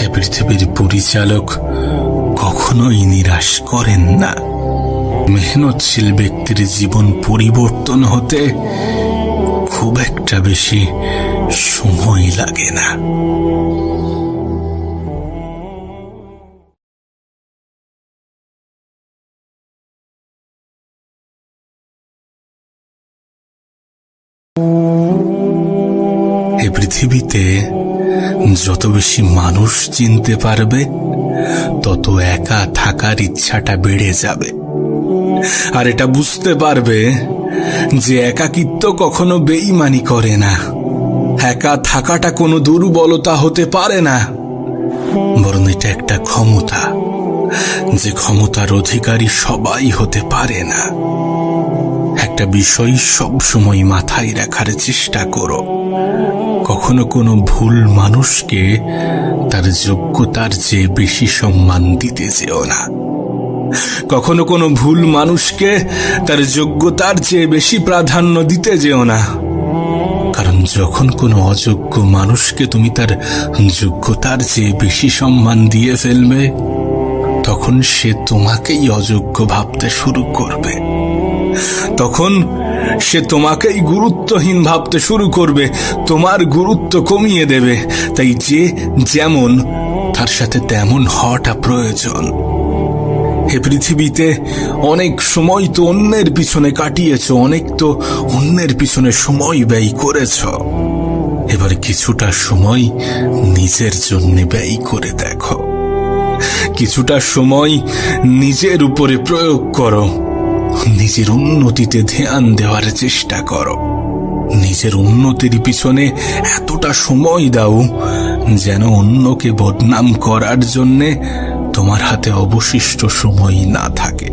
এ পৃথিবীর পরিচালক কখনোই নিরাশ করেন না। মেহনতশীল ব্যক্তির জীবন পরিবর্তন হতে খুব একটা বেশি সময় লাগে না। এ পৃথিবীতে যত বেশি মানুষ চিনতে পারবে, তত একা থাকার ইচ্ছাটা বেড়ে যাবে। আর এটা বুঝতে পারবে যে একাকিত্ব কখনো বেঈমানি করে না, একা থাকাটা কোনো দুর্বলতা হতে পারে না, বরং এটা একটা ক্ষমতা, যে ক্ষমতার অধিকারী সবাই হতে পারে না। একটা বিষয় সব সময় মাথায় রাখার চেষ্টা করো, কখনো কোনো ভুল মানুষকে তার যোগ্যতার চেয়ে বেশি সম্মান দিতে যেও না। কখনো কোনো ভুল মানুষকে তার যোগ্যতার চেয়ে বেশি প্রাধান্য দিতে যেও না। কারণ যখন কোনো অযোগ্য মানুষকে তুমি তার যোগ্যতার চেয়ে বেশি সম্মান দিয়ে ফেলবে, তখন সে তোমাকেই অযোগ্য ভাবতে শুরু করবে। তখন সে তোমাকেই গুরুত্বহীন ভাবতে শুরু করবে, তোমার গুরুত্ব কমিয়ে দেবে। তাই যে যেমন, তার সাথে তেমন হওয়াটা প্রয়োজন। এ পৃথিবীতে অনেক সময় তো অন্যের পিছনে কাটিয়েছ, অনেক তো অন্যের পিছনে সময় ব্যয় করেছ। এবার কিছুটা সময় নিজের জন্য ব্যয় করে দেখো, কিছুটা সময় নিজের উপরে প্রয়োগ করো, নিজের উন্নতিতে ধ্যান দেওয়ার চেষ্টা করো। নিজের উন্নতির পিছনে এতটা সময় দাও যেন অন্যকে বদনাম করার জন্যে তোমার হাতে অবশিষ্ট সময় না থাকে।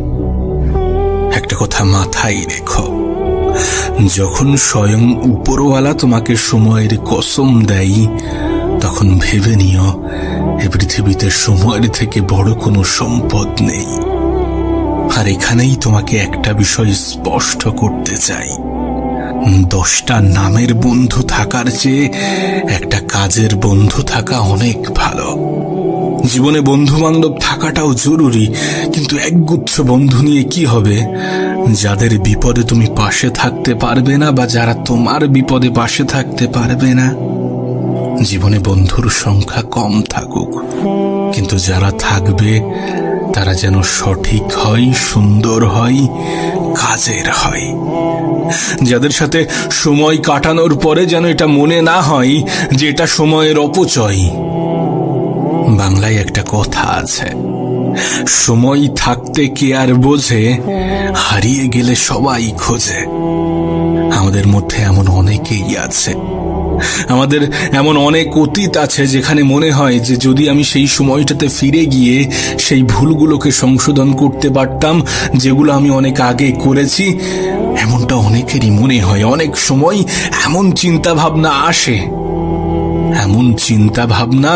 একটা কথা মাথায় রেখো, যখন স্বয়ং উপরওয়ালা তোমাকে সময়ের কসম দেয়, তখন ভেবে নিও এ পৃথিবীতে সময়ের থেকে বড় কোনো সম্পদ নেই। আর এখানেই তোমাকে একটা বিষয় স্পষ্ট করতে চাই, 10টা নামের বন্ধু থাকার চেয়ে একটা কাজের বন্ধু থাকা অনেক ভালো। জীবনে বন্ধু বান্ধব থাকাটাও জরুরি, কিন্তু একগুচ্ছ বন্ধু নিয়ে কি হবে যাদের বিপদে তুমি পাশে থাকতে পারবে না, বা যারা তোমার বিপদে পাশে থাকতে পারবে না। জীবনে বন্ধুর সংখ্যা কম থাকুক, কিন্তু যারা থাকবে তারা যেন সঠিক হয়, সুন্দর হয়, কাজের হয়। যাদের সাথে সময় কাটানোর পরে যেন এটা মনে না হয় যে এটা সময়ের অপচয়। বাংলায় একটা কথা আছে, সময় থাকতে কে আর বোঝে, হারিয়ে গেলে সবাই খোঁজে। আমাদের মধ্যে এমন অনেকেই আছে, আমাদের এমন অনেক অতীত আছে যেখানে মনে হয় যে যদি আমি সেই সময়টাতে ফিরে গিয়ে সেই ভুলগুলোকে সংশোধন করতে পারতাম যেগুলো আমি অনেক আগে করেছি। এমনটা অনেকেরই মনে হয়। অনেক সময় এমন চিন্তা ভাবনা আসে, এমন চিন্তা ভাবনা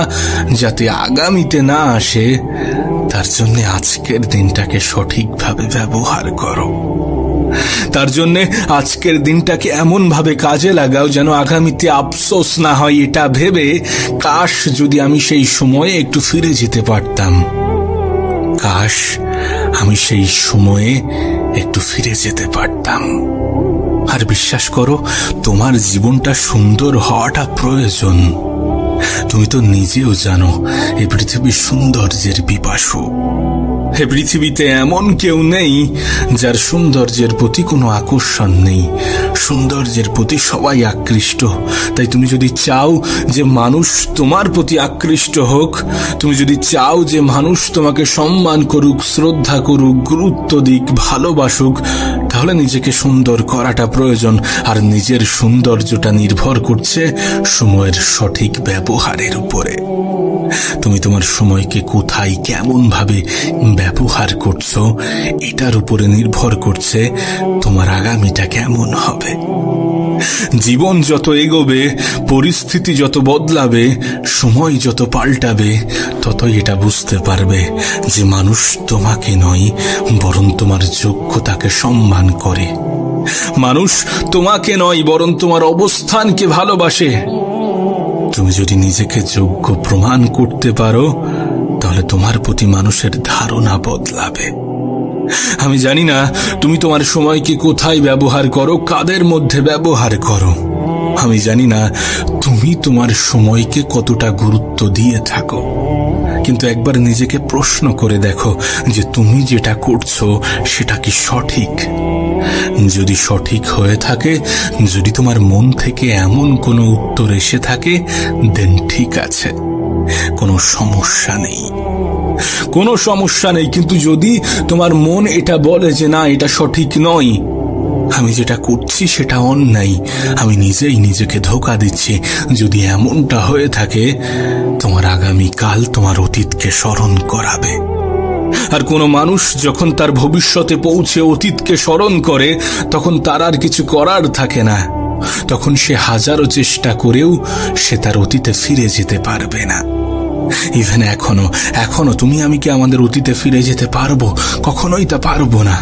যাতে আগামীতে না আসে, তার জন্য আজকের দিনটাকে সঠিকভাবে ব্যবহার করো। তার জন্য আজকের দিনটাকে এমন ভাবে কাজে লাগাও যেন আগামীতে আফসোস না হয় এটা ভেবে, কাশ যদি আমি সেই সময়ে একটু ফিরে যেতে পারতাম, কাশ আমি সেই সময়ে একটু ফিরে যেতে পারতাম। আর বিশ্বাস করো, তোমার জীবনটা সুন্দর হওয়াটা প্রয়োজন। তুমি তো নিজেও জানো এই পৃথিবীর সৌন্দর্যের পিপাসু। এ পৃথিবীতে এমন কেউ নেই যার সৌন্দর্যের প্রতি কোনো আকর্ষণ নেই। সৌন্দর্যের প্রতি সবাই আকৃষ্ট। তাই তুমি যদি চাও যে মানুষ তোমার প্রতি আকৃষ্ট হোক, তুমি যদি চাও যে মানুষ তোমাকে সম্মান করুক, শ্রদ্ধা করুক, গুরুত্ব দিক, ভালোবাসুক, তাহলে নিজেকে সুন্দর করাটা প্রয়োজন। আর নিজের সৌন্দর্যটা নির্ভর করছে সময়ের সঠিক ব্যবহারের উপরে। তুমি তোমার সময়কে কোথায় কেমন ভাবে ব্যবহার করছো, এটার উপরে নির্ভর করছে তোমার আগামীটা কেমন হবে। জীবন যত এগোবে, পরিস্থিতি যত বদলাবে, সময় যত পাল্টাবে, ততই এটা বুঝতে পারবে যে মানুষ তোমাকে নয়, বরং তোমার যোগ্যতাকে সম্মান করে। মানুষ তোমাকে নয়, বরং তোমার অবস্থানকে ভালোবাসে। তুমি যদি নিজেকে যোগ্য প্রমাণ করতে পারো, তাহলে তোমার প্রতি মানুষের ধারণা বদলাবে। আমি জানি না তুমি তোমার সময়কে কোথায় ব্যবহার করো, কাদের মধ্যে ব্যবহার করো। আমি জানি না তুমি তোমার সময়কে কতটা গুরুত্ব দিয়ে থাকো। কিন্তু একবার নিজেকে প্রশ্ন করে দেখো যে তুমি যেটা করছো সেটা কি সঠিক। যদি সঠিক হয়ে থাকে, যদি তোমার মন থেকে এমন কোনো উত্তর এসে থাকে, দেন ঠিক আছে, কোনো সমস্যা নেই, কোনো সমস্যা নেই। কিন্তু যদি তোমার মন এটা বলে যে না, এটা সঠিক নয়, আমি যেটা করছি সেটা অন্যায়, আমি নিজেই নিজেকে ধোঁকা দিচ্ছি, যদি এমনটা হয়ে থাকে, তোমার আগামীকাল তোমার অতীতকে স্মরণ করাবে। আর কোনো মানুষ যখন তার ভবিষ্যতে পৌঁছে অতীতকে স্মরণ করে, তখন তার আর কিছু করার থাকে না। তখন সে হাজারো চেষ্টা করেও সে তার অতীতে ফিরে যেতে পারবে না। ইভেন এখনো তুমি আমি কি আমাদের অতীতে ফিরে যেতে পারবো? কখনোই তা পারবো না।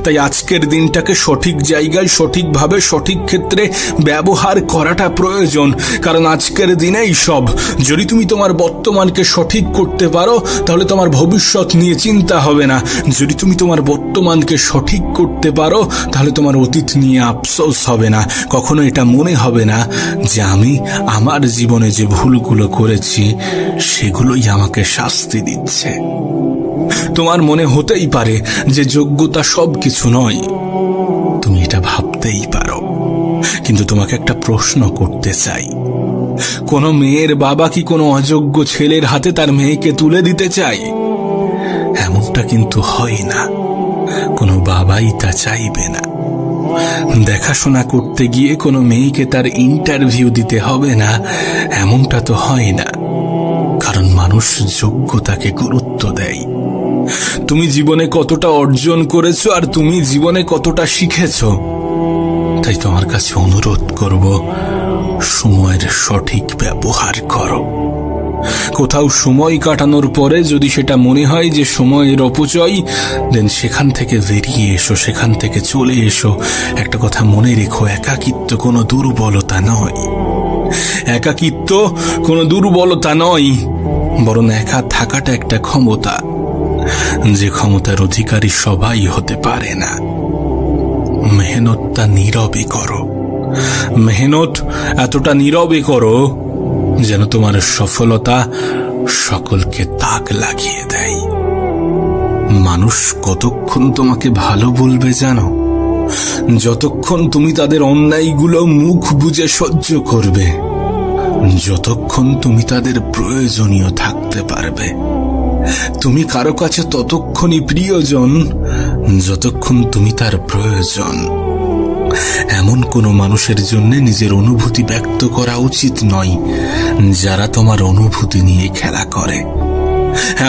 তাই আজকের দিনটাকে সঠিক জায়গায়, সঠিকভাবে, সঠিক ক্ষেত্রে ব্যবহার করাটা প্রয়োজন। কারণ আজকের দিনেই সব। যদি তুমি তোমার বর্তমানকে সঠিক করতে পারো, তাহলে তোমার ভবিষ্যৎ নিয়ে চিন্তা হবে না। যদি তুমি তোমার বর্তমানকে সঠিক করতে পারো, তাহলে তোমার অতীত নিয়ে আফসোস হবে না। কখনো এটা মনে হবে না যে আমি আমার জীবনে যে ভুলগুলো করেছি সেগুলোই আমাকে শাস্তি দিচ্ছে। তোমার মনে হতেই পারে যে যোগ্যতা সবকিছু নয়, তুমি এটা ভাবতেই পারো। কিন্তু তোমাকে একটা প্রশ্ন করতে চাই, কোনো মেয়ের বাবা কি কোনো অযোগ্য ছেলের হাতে তার মেয়েকে তুলে দিতে চায়? এমনটা কিন্তু হয় না, কোনো বাবাই তা চাইবে না। দেখাশোনা করতে গিয়ে কোনো মেয়েকে তার ইন্টারভিউ দিতে হবে না, এমনটা তো হয় না। কারণ মানুষ যোগ্যতাকে গুরুত্ব দেয়। তুমি জীবনে কতটা অর্জন করেছো আর তুমি জীবনে কতটা শিখেছো। তাই তোমার কাছে অনুরোধ করব, সময়ের সঠিক ব্যবহার করো। কোথাও সময় কাটানোর পরে যদি সেটা মনে হয় যে সময়ের অপচয়, দেন সেখান থেকে বেরিয়ে এসো, সেখান থেকে চলে এসো। একটা কথা মনে রেখো, একাকিত্ব কোনো দুর্বলতা নয়। একাকিত্ব কোনো দুর্বলতা নয়, বরং একা থাকাটা একটা ক্ষমতা, যে ক্ষমতার অধিকারী সবাই হতে পারে না। মেহনতটা নীরবে করো, মেহনত এতটা নীরবে করো যেন তোমার সফলতা সকলকে তাক লাগিয়ে দেয়। মানুষ কতক্ষণ তোমাকে ভালো বলবে জানো? যতক্ষণ তুমি তাদের অন্যায়গুলো মুখ বুজে সহ্য করবে, যতক্ষণ তুমি তাদের প্রয়োজনীয় থাকতে পারবে। তুমি কারো কাছে ততক্ষণই প্রিয়জন যতক্ষণ তুমি তার প্রয়োজন। এমন কোনো মানুষের জন্য নিজের অনুভূতি ব্যক্ত করা উচিত নয় যারা তোমার অনুভূতি নিয়ে খেলা করে।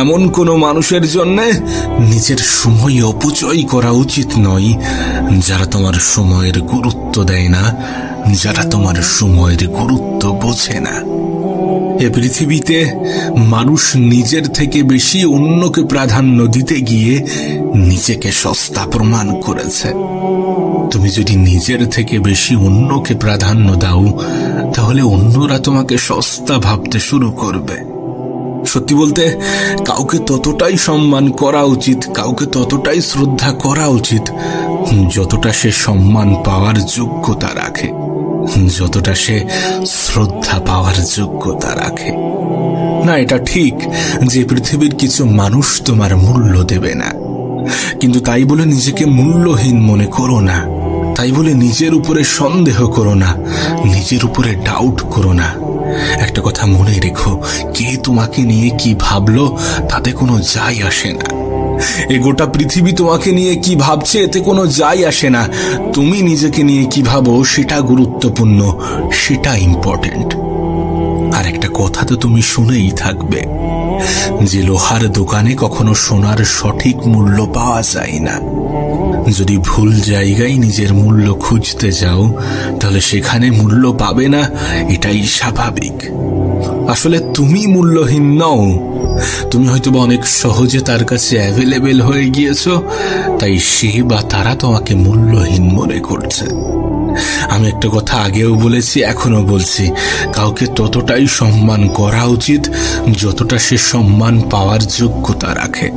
এমন কোনো মানুষের জন্য নিজের সময় অপচয় করা উচিত নয় যারা তোমার সময়ের গুরুত্ব দেয় না, যারা তোমার সময়ের গুরুত্ব বোঝে না। এ পৃথিবীতে মানুষ নিজের থেকে বেশি অন্যকে প্রাধান্য দিতে গিয়ে নিজেকে সস্তা প্রমাণ করেছে। তুমি যদি নিজের থেকে বেশি অন্যকে প্রাধান্য দাও, তাহলে অন্যরা তোমাকে সস্তা ভাবতে শুরু করবে। সত্যি বলতে কাউকে ততটাই সম্মান করা উচিত, কাউকে ততটাই শ্রদ্ধা করা উচিত যতটা সে সম্মান পাওয়ার যোগ্যতা রাখে, যতটা সে শ্রদ্ধা পাওয়ার যোগ্যতা রাখে। না, এটা ঠিক যে পৃথিবীর কিছু মানুষ তোমার মূল্য দেবে না, কিন্তু তাই বলে নিজেকে মূল্যহীন মনে করো না, তাই বলে নিজের উপরে সন্দেহ করো না, নিজের উপরে ডাউট করো না। একটা কথা মনে রেখো, কে তোমাকে নিয়ে কি ভাবলো তাতে কোনো যায় আসে না। এ গোটা পৃথিবী তোমাকে নিয়ে কি ভাবছে এতে কোনো যায় আসে না। তুমি নিজেকে নিয়ে কি ভাবো সেটা গুরুত্বপূর্ণ, সেটা ইম্পর্টেন্ট। আর একটা কথা তো তুমি শুনেই থাকবে যে লোহার দোকানে কখনো সোনার সঠিক মূল্য পাওয়া যায় না। যদি ভুল জায়গায় নিজের মূল্য খুঁজতে যাও তাহলে সেখানে মূল্য পাবে না, এটাই স্বাভাবিক। আসলে তুমি মূল্যহীন নও, তুমি হয়তো অনেক সহজে তার কাছে অ্যাভেলেবেল হয়ে গিয়েছ, তাই সে বা তারা তোমাকে মূল্যহীন মনে করছে। আমি একটা কথা আগেও বলেছি, এখনো বলছি, কাউকে ততটাই সম্মান করা উচিত যতটা সে সম্মান পাওয়ার যোগ্যতা রাখে।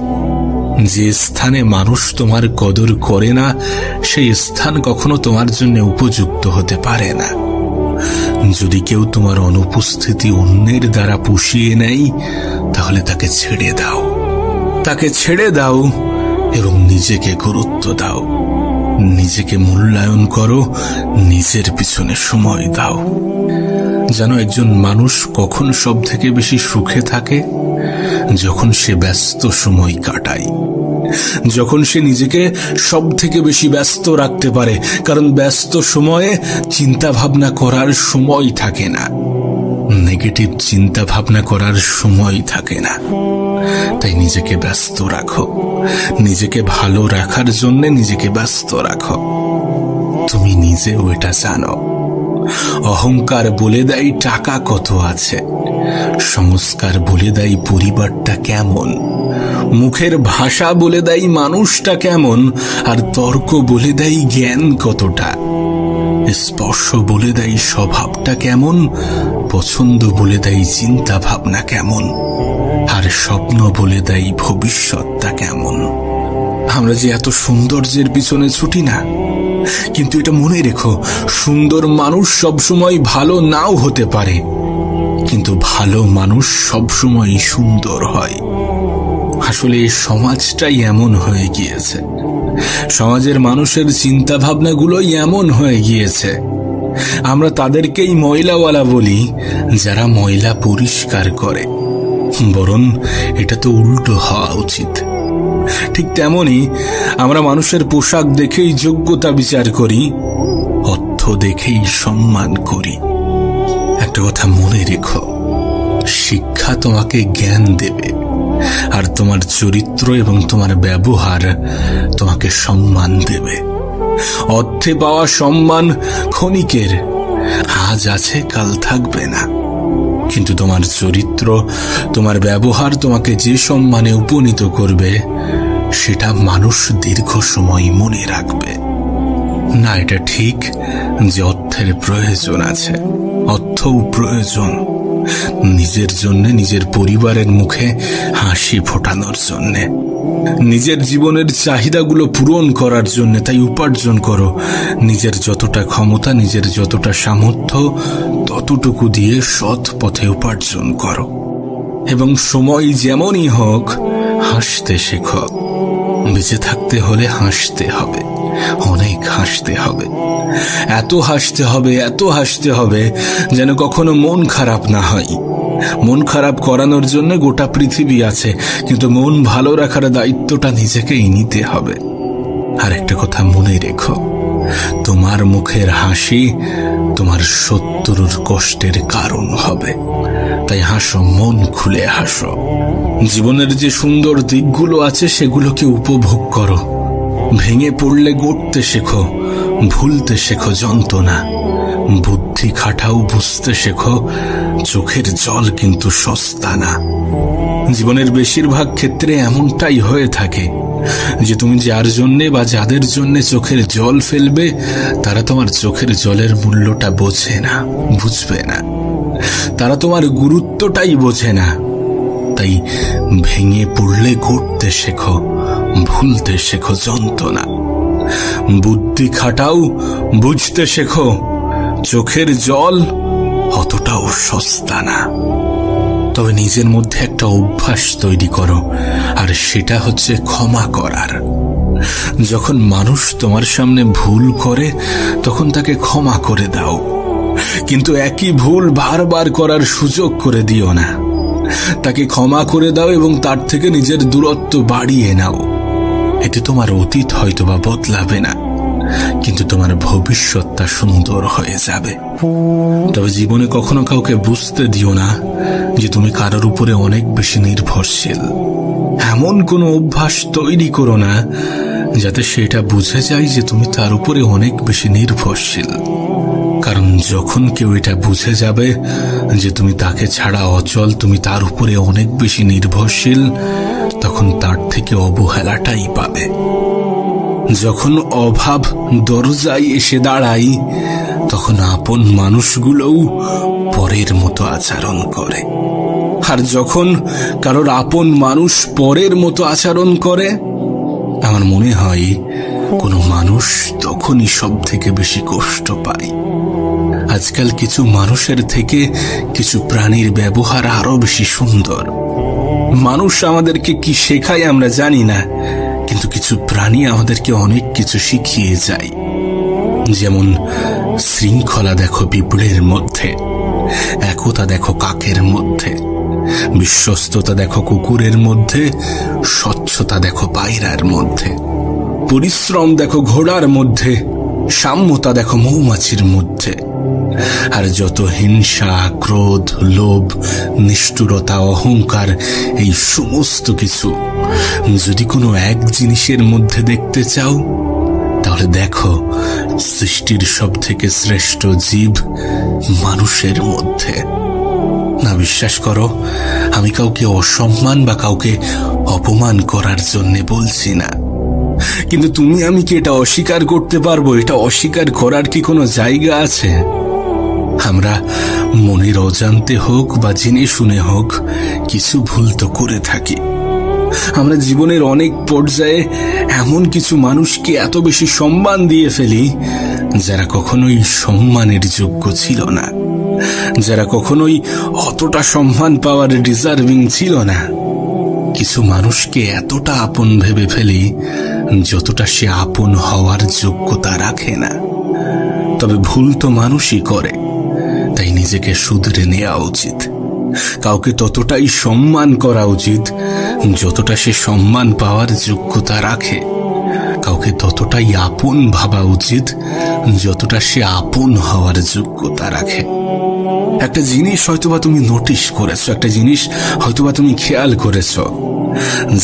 যে স্থানে মানুষ তোমার কদর করে না সেই স্থান কখনো তোমার জন্য উপযুক্ত হতে পারে না। যদি কেউ তোমার অনুপস্থিতি অন্যের দ্বারা পুষিয়ে নেয় তাহলে তাকে ছেড়ে দাও, তাকে ছেড়ে দাও এবং নিজেকে গুরুত্ব দাও, নিজেকে মূল্যায়ন করো, নিজের পিছনে সময় দাও। যেন একজন মানুষ কখন সব থেকে বেশি সুখে থাকে? যখন সে ব্যস্ত সময় কাটায়, যখন সে নিজেকে সব থেকে বেশি ব্যস্ত রাখতে পারে, কারণ ব্যস্ত সময়ে চিন্তা ভাবনা করার সময় থাকে না, নেগেটিভ চিন্তা ভাবনা করার সময় থাকে না। তাই নিজেকে ব্যস্ত রাখো, নিজেকে ভালো রাখার জন্য নিজেকে ব্যস্ত রাখো। তুমি নিজেও এটা জানো। অহংকার বলে দেয় টাকা কত আছে, সংস্কার বলে দেয় পরিবারটা কেমন, মুখের ভাষা বলে দেয় মানুষটা কেমন, আর তর্ক বলে দেয় জ্ঞান কতটা, স্পর্শ বলে দেয় স্বভাবটা কেমন, পছন্দ বলে দেয় চিন্তা ভাবনা কেমন, আর স্বপ্ন বলে দেয় ভবিষ্যৎটা কেমন। আমরা যে এত সৌন্দর্যের পিছনে ছুটি না, কিন্তু এটা মনে রেখো, সুন্দর মানুষ সবসময় ভালো নাও হতে পারে, কিন্তু ভালো মানুষ সবসময় সুন্দর হয়। আসলে এই সমাজটাই এমন হয়ে গিয়েছে, সমাজের মানুষের চিন্তা ভাবনাগুলোই এমন হয়ে গিয়েছে। আমরা তাদেরকেই ময়লাওয়ালা বলি যারা ময়লা পরিষ্কার করে, বরং এটা তো উল্টো হওয়া উচিত। ঠিক তেমনি আমরা মানুষের পোশাক দেখেই যোগ্যতা বিচার করি, অর্থ দেখেই সম্মান করি। একটা কথা মনে রেখো, শিক্ষা তোমাকে জ্ঞান দেবে, আর তোমার চরিত্র এবং তোমার ব্যবহার তোমাকে সম্মান দেবে। অর্থে পাওয়া সম্মান ক্ষণিকের, আজ আছে কাল থাকবে না, কিন্তু তোমার চরিত্র, তোমার ব্যবহার তোমাকে যে সম্মানে উপনীত করবে সেটা মানুষ দীর্ঘ সময় মনে রাখবে। না, এটা ঠিক যে অর্থের প্রয়োজন আছে, অর্থও প্রয়োজন নিজের জন্য, নিজের পরিবারের মুখে হাসি ফোটানোর জন্যে, নিজের জীবনের চাহিদাগুলো পূরণ করার জন্য। তাই উপার্জন করো, নিজের যতটা ক্ষমতা, নিজের যতটা সামর্থ্য ততটুকু দিয়ে সৎ পথে উপার্জন করো। এবং সময় যেমনই হোক হাসতে শেখো। বেঁচে থাকতে হলে হাসতে হবে, অনেক হাসতে হবে, এত হাসতে হবে, এত হাসতে হবে যেন কখনো মন খারাপ না হয়। মন খারাপ করানোর জন্য গোটা পৃথিবী আছে, কিন্তু মন ভালো রাখার দায়িত্বটা নিজেকেই নিতে হবে। আর একটা কথা মনে রেখো, তোমার মুখের হাসি তোমার শত্রুর কষ্টের কারণ হবে। তাই হাসো, মন খুলে হাসো। জীবনের যে সুন্দর দিকগুলো আছে সেগুলোকে উপভোগ করো। ভেঙে পড়লে গড়তে শেখো, ভুলতে শেখো যন্ত্রণা, বুদ্ধি খাটাও, বুঝতে শেখো চোখের জল কিন্তু সস্তা না। জীবনের বেশিরভাগ ক্ষেত্রে এমনটাই হয়ে থাকে যে তুমি যার জন্যে বা যাদের জন্যে চোখের জল ফেলবে তারা তোমার চোখের জলের মূল্যটা বোঝে না, বুঝবে না, তারা তোমার গুরুত্বটাই বোঝে না। তাই ভেঙে পড়লে গড়তে শেখো, ভুলতে শেখো যন্ত্রণা। বুদ্ধি খাটাও, বুঝতে শেখো, চোখের জল অতটাও সস্তা না। তবে নিজের মধ্যে একটা অভ্যাস তৈরি করো, আর সেটা হচ্ছে ক্ষমা করার। যখন মানুষ তোমার সামনে ভুল করে তখন তাকে ক্ষমা করে দাও, কিন্তু একই ভুল বারবার করার সুযোগ করে দিও না। তাকে ক্ষমা করে দাও এবং তার থেকে নিজের দূরত্ব বাড়িয়ে নাও। এতে তোমার অতীত হয়তোবা বদলাবে না, কিন্তু তোমার ভবিষ্যৎটা সুন্দর হয়ে যাবে। তবে জীবনে কখনো কাউকে বুঝতে দিও না যে তুমি কারোর উপরে অনেক বেশি নির্ভরশীল। এমন কোনো অভ্যাস তৈরি করো না যাতে সেটা বুঝে যায় যে তুমি তার উপরে অনেক বেশি নির্ভরশীল। কারণ যখন কেউ এটা বুঝে যাবে যে তুমি তাকে ছাড়া অচল, তুমি তার উপরে অনেক বেশি নির্ভরশীল, তখন তার থেকে অবহেলাটাই পাবে। যখন অভাব দরজায় এসে দাঁড়ায় তখন আপন মানুষগুলোও পরের মতো আচরণ করে। আর যখন কারোর আপন মানুষ পরের মতো আচরণ করে, আমার মনে হয় কোনো মানুষ তখনই সব থেকে বেশি কষ্ট পায়। আজকাল কিছু মানুষের থেকে কিছু প্রাণীর ব্যবহার আরো বেশি সুন্দর। মানুষ আমাদেরকে কি শেখায় আমরা জানি না, কিন্তু কিছু প্রাণী আমাদেরকে অনেক কিছু শিখিয়ে যায়। যেমন শৃঙ্খলা দেখো পিঁপড়ের মধ্যে, একতা দেখো কাকের মধ্যে, বিশ্বস্ততা দেখো কুকুরের মধ্যে, স্বচ্ছতা দেখো পায়রার মধ্যে, পরিশ্রম দেখো ঘোড়ার মধ্যে, সাম্যতা দেখো মৌমাছির মধ্যে। আর যত হিংসা, ক্রোধ, লোভ, নিষ্ঠুরতা, অহংকার, এই সমস্ত কিছু যদি কোনো এক জিনিসের মধ্যে দেখতে চাও, তাহলে দেখো সৃষ্টির সব থেকে শ্রেষ্ঠ জীব মানুষের মধ্যে। না বিশ্বাস করো, আমি কাউকে অসম্মান বা কাউকে অপমান করার জন্য বলছি না, কিন্তু তুমি আমি কি এটা অস্বীকার করতে পারবো? এটা অস্বীকার করার কি কোনো জায়গা আছে? আমরা মনের অজান্তে হোক বা জেনে শুনে হোক কিছু ভুল তো করে থাকি। আমরা জীবনের অনেক পর্যায়ে এমন কিছু মানুষকে এত বেশি সম্মান দিয়ে ফেলি যারা কখনোই সম্মানের যোগ্য ছিল না, যারা কখনোই অতটা সম্মান পাওয়ার ডিজার্ভিং ছিল না। কিছু মানুষকে এতটা আপন ভেবে ফেলি যতটা সে আপন হওয়ার যোগ্যতা রাখে না। তবে ভুল তো মানুষই করে, তাই নিজেকে শুধরে নেওয়া উচিত। কাউকে ততটাই সম্মান করা উচিত যতটা সে সম্মান পাওয়ার যোগ্যতা রাখে। কাউকে ততটাই আপন ভাবা উচিত যতটা সে আপন হওয়ার যোগ্যতা রাখে। একটা জিনিস হয়তোবা তুমি নোটিশ করেছো, একটা জিনিস হয়তোবা তুমি খেয়াল করেছো,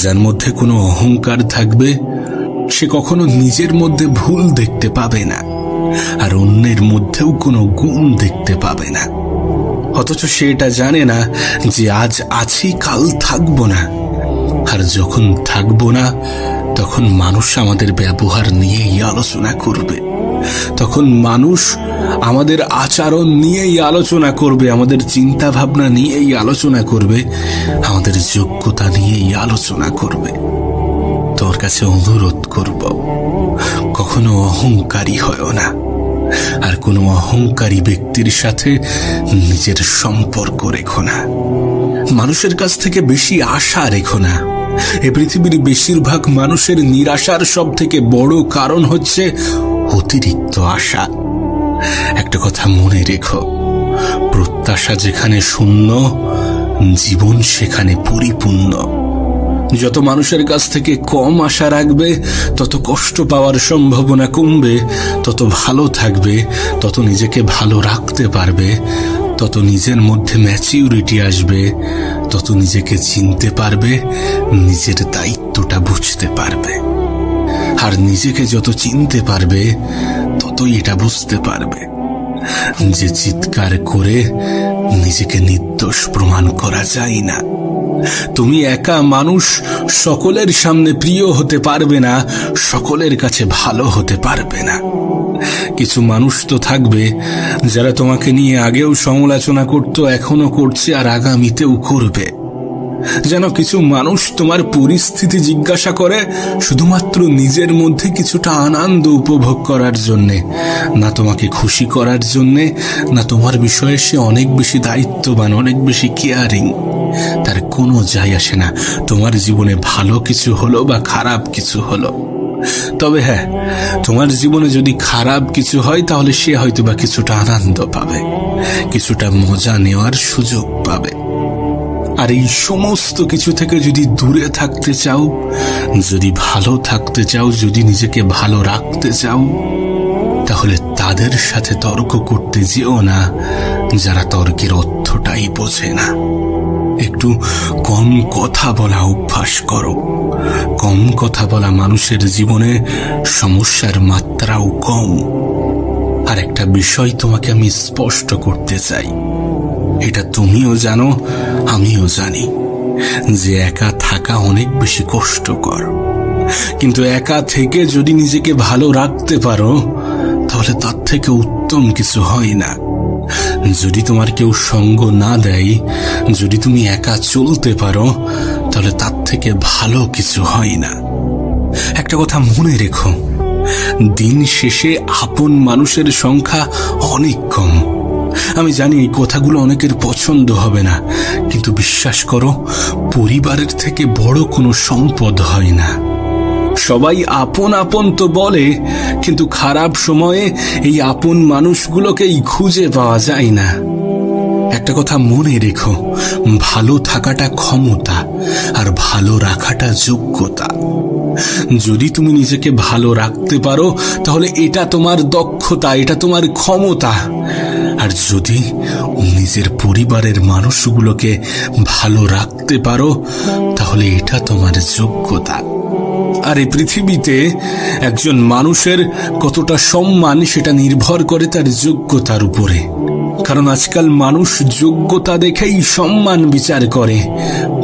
যার মধ্যে কোনো অহংকার থাকবে সে কখনো নিজের মধ্যে ভুল দেখতে পাবে না, আর অন্যের মধ্যেও কোনো গুণ দেখতে পাবে না। অথচ সে এটা জানে না যে আজ আছি, কাল থাকবো না। আর যখন থাকবো না তখন মানুষ আমাদের ব্যবহার নিয়েই আলোচনা করবে, তখন মানুষ আমাদের আচরণ নিয়েই আলোচনা করবে, আমাদের চিন্তা ভাবনা নিয়েই আলোচনা করবে, আমাদের যোগ্যতা নিয়েই আলোচনা করবে। তোর কাছে অনুরোধ করব, কখনো অহংকারী হয় না, আর কোনো অহংকারী ব্যক্তির সাথে নিজের সম্পর্ক রেখো না। মানুষের কাছ থেকে বেশি আশা রেখো না। এ পৃথিবীর বেশিরভাগ মানুষের নিরাশার সব থেকে বড় কারণ হচ্ছে অতিরিক্ত আশা। একটা কথা মনে রেখো, প্রত্যাশা যেখানে শূন্য, জীবন সেখানে পরিপূর্ণ। যত মানুষের কাছ থেকে কম আশা রাখবে তত কষ্ট পাওয়ার সম্ভাবনা কমবে, তত ভালো থাকবে, তত নিজেকে ভালো রাখতে পারবে, তত নিজের মধ্যে ম্যাচিউরিটি আসবে, তত নিজেকে চিনতে পারবে, নিজের দায়িত্বটা বুঝতে পারবে। আর নিজেকে যত চিনতে পারবে ততই এটা বুঝতে পারবে যে চিৎকার করে নিজেকে নির্দোষ প্রমাণ করা যায় না। তুমি একা মানুষ সকলের সামনে প্রিয় হতে পারবে না, সকলের কাছে ভালো হতে পারবে না। কিছু মানুষ তো থাকবে যারা তোমাকে নিয়ে আগেও সমালোচনা করত, এখনো করছে, আর আগামীতেও করবে। যেন কিছু মানুষ তোমার পরিস্থিতি জিজ্ঞাসা করে শুধুমাত্র নিজের মধ্যে কিছুটা আনন্দ উপভোগ করার জন্যে, না তোমাকে খুশি করার জন্যে, না তোমার বিষয়ে সে অনেক বেশি দায়িত্ববান, অনেক বেশি কেয়ারিং। তার কোনো যায় আসে না তোমার জীবনে ভালো কিছু হলো বা খারাপ কিছু হলো। তবে হ্যাঁ, তোমার জীবনে যদি খারাপ কিছু হয় তাহলে সে হয়তো বা কিছুটা আনন্দ পাবে, কিছুটা মজা নেওয়ার সুযোগ পাবে। আর এই সমস্ত কিছু থেকে যদি দূরে থাকতে চাও, যদি ভালো থাকতে চাও, যদি নিজেকে ভালো রাখতে চাও, তাহলে তাদের সাথে তর্ক করতে যেও না যারা তর্কের অর্থটাই বোঝে না। একটু কম কথা বলা অভ্যাস করো। কম কথা বলা মানুষের জীবনে সমস্যার মাত্রাও কম। আর একটা বিষয় তোমাকে আমি স্পষ্ট করতে চাই, এটা তুমিও জানো, আমিও জানি, যে একা থাকা অনেক বেশি কষ্টকর। কিন্তু একা থেকে যদি নিজেকে ভালো রাখতে পারো তাহলে তার থেকে উত্তম কিছু হয় না। যদি তোমার কেউ সঙ্গ না দেয়, যদি তুমি একা চলতে পারো, তাহলে তার থেকে ভালো কিছু হয় না। একটা কথা মনে রেখো, দিন শেষে আপন মানুষের সংখ্যা অনেক কম। আমি জানি এই কথাগুলো অনেকের পছন্দ হবে না, কিন্তু বিশ্বাস করো, পরিবারের থেকে বড় কোনো সম্পদ হয় না। সবাই আপন আপন তো বলে, কিন্তু খারাপ সময়ে এই আপন মানুষগুলোকেই খুঁজে পাওয়া যায় না। একটা কথা মনে রেখো, ভালো থাকাটা ক্ষমতা, আর ভালো রাখাটা যোগ্যতা। যদি তুমি নিজেকে ভালো রাখতে পারো তাহলে এটা তোমার দক্ষতা, এটা তোমার ক্ষমতা। আর যদি নিজের পরিবারের মানুষগুলোকে ভালো রাখতে পারো তাহলে এটা তোমার যোগ্যতা। আর এই পৃথিবীতে একজন মানুষের কতটা সম্মান সেটা নির্ভর করে তার যোগ্যতার উপরে। কারণ আজকাল মানুষ যোগ্যতা দেখেই সম্মান বিচার করে,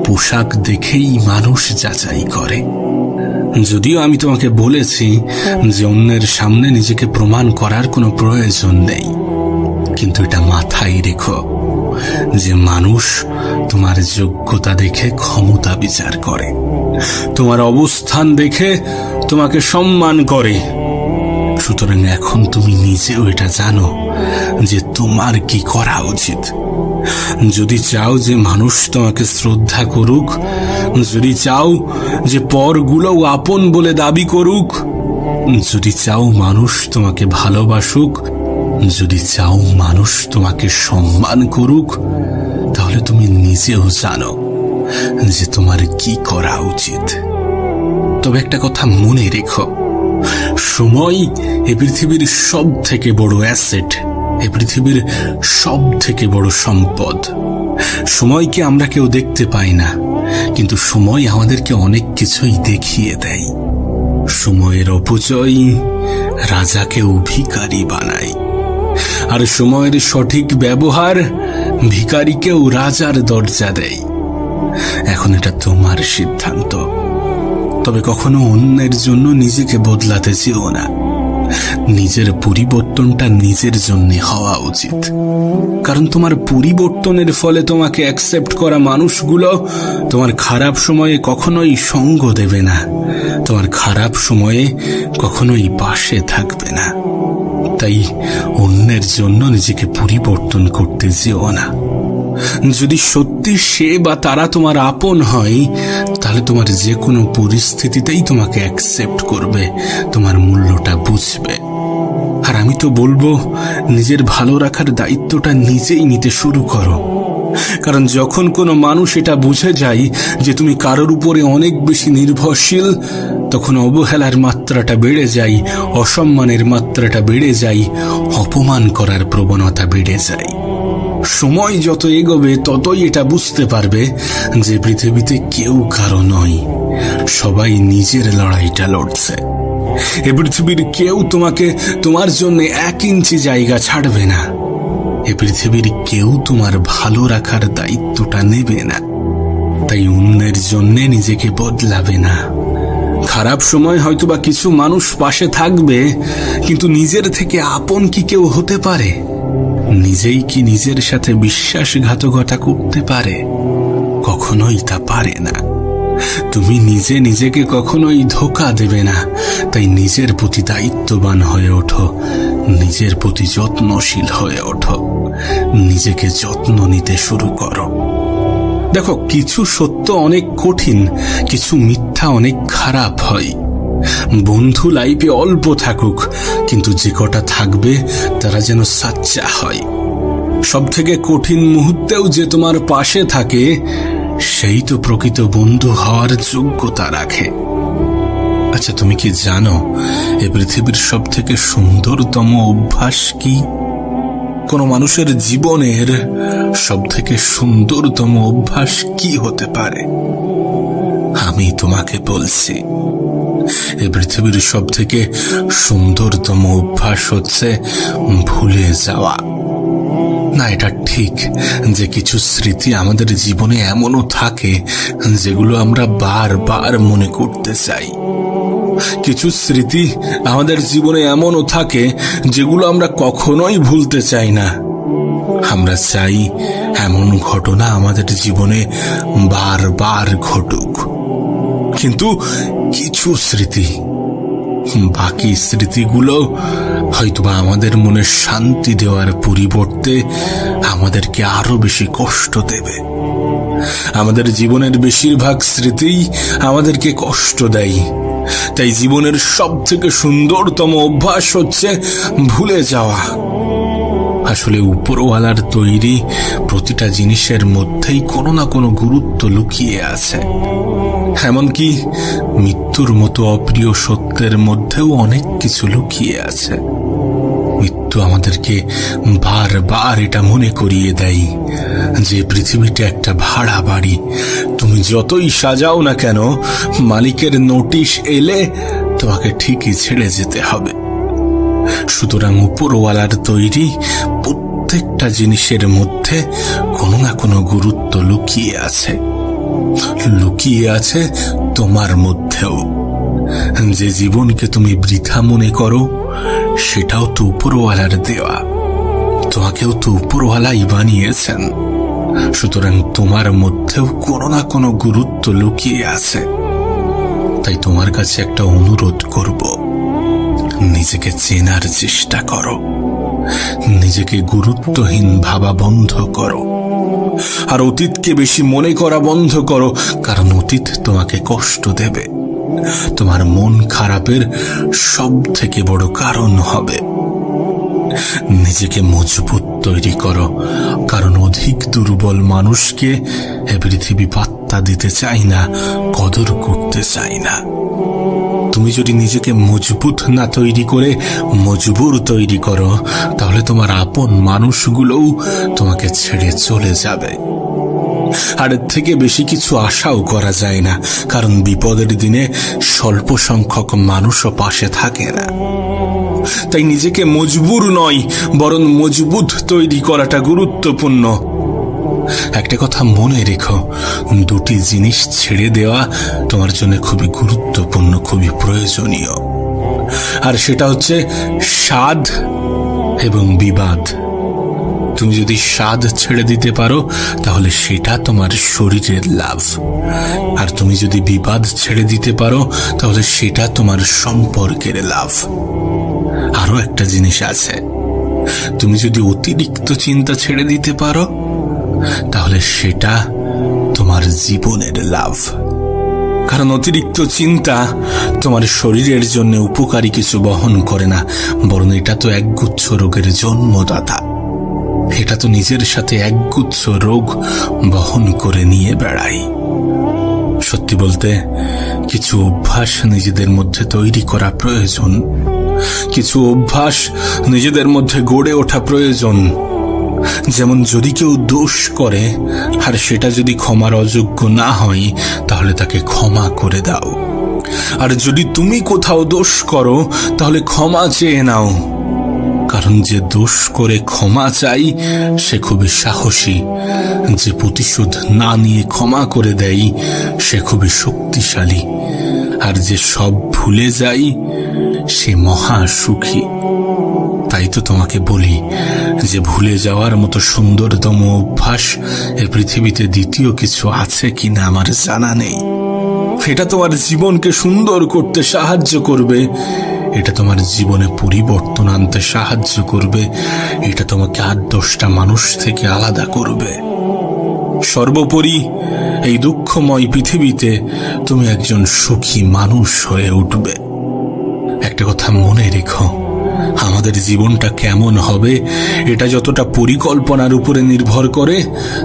পোশাক দেখেই মানুষ যাচাই করে। যদিও আমি তোমাকে বলেছি যে অন্যের সামনে নিজেকে প্রমাণ করার কোনো প্রয়োজন নেই, কিন্তু এটা মাথায় রেখো যে মানুষ তোমার যোগ্যতা দেখে ক্ষমতা বিচার করে, তোমার অবস্থান দেখে তোমাকে সম্মান করে। সুতরাং এখন তুমি নিজেও এটা জানো যে তোমার কি করা উচিত। যদি চাও যে মানুষ তোমাকে শ্রদ্ধা করুক, যদি চাও যে পরগুলোও আপন বলে দাবি করুক, যদি চাও মানুষ তোমাকে ভালোবাসুক, যদি চাও মানুষ তোমাকে সম্মান করুক, তাহলে তুমি নিজেও জানো যে তোমার কি করা উচিত। তবে একটা কথা মনে রেখো, সময় এ পৃথিবীর সব থেকে বড় অ্যাসেট, এ পৃথিবীর সব থেকে বড় সম্পদ। সময়কে আমরা কেউ দেখতে পাই না, কিন্তু সময় আমাদেরকে অনেক কিছুই দেখিয়ে দেয়। সময়ের অপচয় রাজাকেও ভিখারি বানায়, আর সময়ের সঠিক ব্যবহার ভিখারিকেও রাজার দরজা দেয়। এখন এটা তোমার সিদ্ধান্ত। তবে কখনো অন্যের জন্য নিজেকে বদলাতে চেও না। নিজের পরিবর্তনটা নিজের জন্য হওয়া উচিত, কারণ তোমার পরিবর্তনের ফলে তোমাকে অ্যাকসেপ্ট করা মানুষগুলো তোমার খারাপ সময়ে কখনোই সঙ্গ দেবে না, তোমার খারাপ সময়ে কখনোই পাশে থাকবে না। তাই অন্যের জন্য নিজেকে পরিবর্তন করতে যেও না। যদি সত্যি সে বা তারা তোমার আপন হয়, তাহলে তোমার যে কোনো পরিস্থিতিতেই তোমাকে অ্যাকসেপ্ট করবে, তোমার মূল্যটা বুঝবে। আর আমি তো বলবো, নিজের ভালো রাখার দায়িত্বটা নিজেই নিতে শুরু করো। কারণ যখন কোনো মানুষ এটা বুঝে যায় যে তুমি কারোর উপরে অনেক বেশি নির্ভরশীল, তখন অবহেলার মাত্রাটা বেড়ে যায়, অসম্মানের মাত্রাটা বেড়ে যায়, অপমান করার প্রবণতা বেড়ে যায়। সময় যত এগোবে ততই এটা বুঝতে পারবে যে পৃথিবীতে কেউ কারো নয়, সবাই নিজের লড়াইটা লড়ছে। এ পৃথিবীর কেউ তোমাকে তোমার জন্য 1 ইঞ্চি জায়গা ছাড়বে না। এ পৃথিবীর কেউ তোমার ভালো রাখার দায়িত্বটা নেবে না। তাই অন্যের জন্য নিজেকে বদলাবে না। খারাপ সময় হয়তোবা কিছু মানুষ পাশে থাকবে, কিন্তু নিজের থেকে আপন কি কেউ হতে পারে? নিজেই কি নিজের সাথে বিশ্বাসঘাতকতা করতে পারে? কখনোই তা পারে না। তুমি নিজে নিজেকে কখনোই ধোঁকা দেবে না। তাই নিজের প্রতি দায়িত্ববান হয়ে ওঠো, নিজের প্রতি যত্নশীল হয়ে ওঠো, নিজেকে যত্ন নিতে শুরু করো। দেখো, কিছু সত্য অনেক কঠিন, কিছু মিথ্যা অনেক খারাপ হয়। বন্ধু লাইফে অল্প থাকুক, কিন্তু যে কটা থাকবে তারা যেন সাচ্চা হয়। সব থেকে কঠিন মুহূর্তেও যে তোমার পাশে থাকে, সেই তো প্রকৃত বন্ধু হওয়ার যোগ্যতা রাখে। আচ্ছা, তুমি কি জানো এই পৃথিবীর সব থেকে সুন্দরতম অভ্যাস কি? কোন মানুষের জীবনের সব থেকে সুন্দরতম অভ্যাস কি হতে পারে? আমি তোমাকে বলছি, এই পৃথিবীর সব থেকে সুন্দরতম অভ্যাস হচ্ছে ভুলে যাওয়া। না, এটা ঠিক যে কিছু স্মৃতি আমাদের জীবনে এমনও থাকে যেগুলো আমরা বারবার মনে করতে চাই। কিছু স্মৃতি আমাদের জীবনে এমনও থাকে যেগুলো আমরা কখনোই ভুলতে চাই না। আমরা চাই এমন ঘটনা আমাদের জীবনে বারবার ঘটুক। কিন্তু কিছু স্মৃতি, বাকি স্মৃতিগুলো হয়তোবা আমাদের মনে শান্তি দেওয়ার পরিবর্তে আমাদেরকে আরো বেশি কষ্ট দেবে। আমাদের জীবনের বেশিরভাগ স্মৃতিই আমাদেরকে কষ্ট দেয়। তাই জীবনের সব থেকে সুন্দরতম অভ্যাস হচ্ছে ভুলে যাওয়া। আসলে উপরওয়ালার তৈরি প্রতিটা জিনিসের মধ্যেই কোনো না কোনো গুরুত্ব লুকিয়ে আছে। এমনকি মৃত্যুর মতো অপ্রিয় সত্যের মধ্যেও অনেক কিছু লুকিয়ে আছে। মৃত্যু আমাদেরকে বারবার এটা মনে করিয়ে দেয় যে পৃথিবীটা একটা ভাড়া বাড়ি। তুমি যতই সাজাও না কেন, মালিকের নোটিশ এলে তোমাকে ঠিকই ছেড়ে যেতে হবে। সুতরাং উপরওয়ালার তৈরি প্রত্যেকটা জিনিসের মধ্যে কোনো না কোনো গুরুত্ব লুকিয়ে আছে, লুকিয়ে আছে তোমার মধ্যেও। যে জীবনকে তুমি বৃথা মনে করো, সেটাও তো উপরওয়ালার দেওয়া। তোমাকেও তো উপরওয়ালাই বানিয়েছেন। সুতরাং তোমার মধ্যেও কোনো না কোনো গুরুত্ব লুকিয়ে আছে। তাই তোমার কাছে একটা অনুরোধ করব, নিজেকে চেনার চেষ্টা করো, নিজেকে গুরুত্বহীন ভাবা বন্ধ করো, আর অতীতকে বেশি মনে করা বন্ধ করো। কারণ অতীত তোমাকে কষ্ট দেবে, তোমার মন খারাপের সব থেকে বড় কারণ হবে। নিজেকে মজবুত তৈরি করো, কারণ অধিক দুর্বল মানুষকে এ পৃথিবী পাত্তা দিতে চায় না, কদর করতে চায় না। তুমি যদি নিজেকে মজবুত না তৈরি করে মজবুর তৈরি করো, তাহলে তোমার আপন মানুষগুলোও তোমাকে ছেড়ে চলে যাবে। আর এর থেকে বেশি কিছু আশাও করা যায় না, কারণ বিপদের দিনে স্বল্প সংখ্যক মানুষও পাশে থাকে না। তাই নিজেকে মজবুর নয়, বরং মজবুত তৈরি করাটা গুরুত্বপূর্ণ। একটা কথা মনে রেখো, দুটি জিনিস ছেড়ে দেওয়া তোমার জন্য খুবই গুরুত্বপূর্ণ, খুবই প্রয়োজনীয়। আর সেটা হচ্ছে স্বাদ এবং বিবাদ। তুমি যদি স্বাদ ছেড়ে দিতে পারো, তাহলে সেটা তোমার শরীরের লাভ। আর তুমি যদি বিবাদ ছেড়ে দিতে পারো, তাহলে সেটা তোমার সম্পর্কের লাভ। আরো একটা জিনিস আছে, তুমি যদি অতিরিক্ত চিন্তা ছেড়ে দিতে পারো, তাহলে সেটা তোমার জীবনের লাভ। কারণ অতিরিক্ত চিন্তা তোমার শরীরের জন্য উপকারী কিছু বহন করে না, বরং এটা তো একগুচ্ছ রোগের জন্মদাতা। এটা তো নিজের সাথে একগুচ্ছ রোগ বহন করে নিয়ে বেড়ায়। সত্যি বলতে, কিছু অভ্যাস নিজেদের মধ্যে তৈরি করা প্রয়োজন, কিছু অভ্যাস নিজেদের মধ্যে গড়ে ওঠা প্রয়োজন। যেমন যদি কেউ দোষ করে আর সেটা যদি ক্ষমার অযোগ্য না হয়, তাহলে তাকে ক্ষমা করে দাও। আর যদি তুমি কোথাও দোষ করো, তাহলে ক্ষমা চেয়ে নাও। কারণ যে দোষ করে ক্ষমা চাই সে খুবই সাহসী, যে প্রতিশোধ না নিয়ে ক্ষমা করে দেয় সে খুবই শক্তিশালী, আর যে সব ভুলে যায় সে মহা সুখী। তাই তাই তো তোমাকে বলি যে ভুলে যাওয়ার মতো সুন্দরতম অভ্যাস এই পৃথিবীতে দ্বিতীয় কিছু আছে কিনা আমার জানা নেই। এটা তোমার জীবনকে সুন্দর করতে সাহায্য করবে, এটা তোমার জীবনে পরিবর্তন আনতে সাহায্য করবে, এটা তোমাকে 8-10টা মানুষ থেকে আলাদা করবে। সর্বোপরি এই দুঃখময় পৃথিবীতে তুমি একজন সুখী মানুষ হয়ে উঠবে। একটা কথা মনে রেখো, আমাদের জীবনটা কেমন হবে এটা যতটা পরিকল্পনার উপরে নির্ভর করে,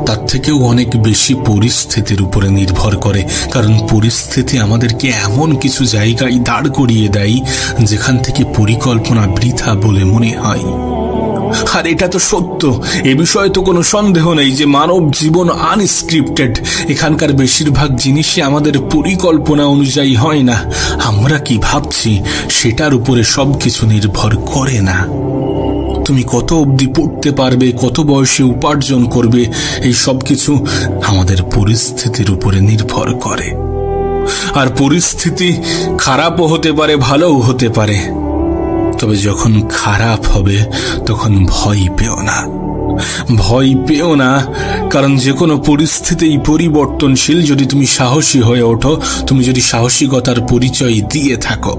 তার থেকেও অনেক বেশি পরিস্থিতির উপরে নির্ভর করে। কারণ পরিস্থিতি আমাদেরকে এমন কিছু জায়গায় দাঁড় করিয়ে দেয় যেখান থেকে পরিকল্পনা বৃথা বলে মনে হয়। আর এটা তো সত্য, এ বিষয়ে তো কোনো সন্দেহ নেই যে মানব জীবন আনস্ক্রিপ্টেড। এখানকার বেশিরভাগ জিনিসই আমাদের পরিকল্পনা অনুযায়ী হয় না। আমরা কি ভাবছি সেটার উপরে সবকিছু নির্ভর করে না। তুমি কত অবধি পড়তে পারবে, কত বয়সে উপার্জন করবে, এই সব কিছু আমাদের পরিস্থিতির উপরে নির্ভর করে। আর পরিস্থিতি খারাপও হতে পারে, ভালোও হতে পারে। তবে যখন খারাপ হবে তখন ভয় পেও না, ভয় পেও না, কারণ যে কোনো পরিস্থিতিই পরিবর্তনশীল। যদি তুমি সাহসী হয়ে ওঠো, তুমি যদি সাহসিকতার পরিচয় দিয়ে থাকো,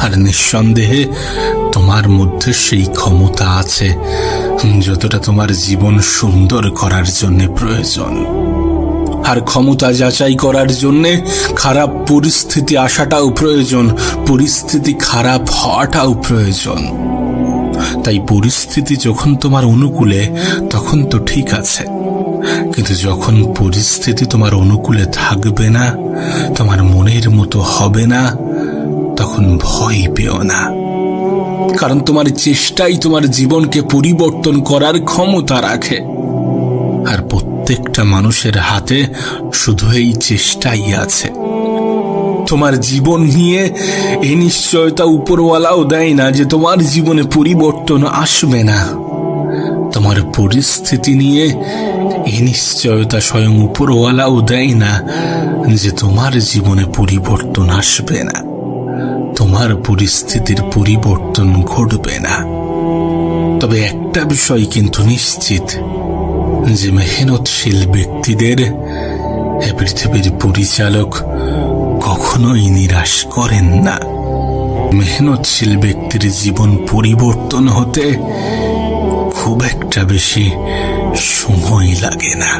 আর নিঃসন্দেহে তোমার মধ্যে সেই ক্ষমতা আছে যতটা তোমার জীবন সুন্দর করার জন্য প্রয়োজন। আর ক্ষমতা যাচাই করার জন্যে খারাপ পরিস্থিতি আসাটাও প্রয়োজন, পরিস্থিতি খারাপ হওয়াটাও প্রয়োজন। তাই পরিস্থিতি যখন তোমার অনুকূলে তখন তো ঠিক আছে, কিন্তু যখন পরিস্থিতি তোমার অনুকূলে থাকবে না, তোমার মনের মতো হবে না, তখন ভয় পেও না। কারণ তোমার চেষ্টাই তোমার জীবনকে পরিবর্তন করার ক্ষমতা রাখে। আর প্রত্যেকটা মানুষের হাতে শুধু এই চেষ্টাই আছে। তোমার জীবন নিয়ে এই নিশ্চয়তা উপরওয়ালাও দেয় না যে তোমার জীবনে পরিবর্তন আসবে না। তোমার পরিস্থিতি নিয়ে এই নিশ্চয়তা স্বয়ং উপরওয়ালাও দেয় না যে তোমার জীবনে পরিবর্তন আসবে না, তোমার পরিস্থিতির পরিবর্তন ঘটবে না। তবে একটা বিষয় কিন্তু নিশ্চিত, যে মেহনতশীল ব্যক্তিদের এ পৃথিবীর পরিচালক কখনোই নিরাশ করেন না। মেহনতশীল ব্যক্তির জীবন পরিবর্তন হতে খুব একটা বেশি সময় লাগে না।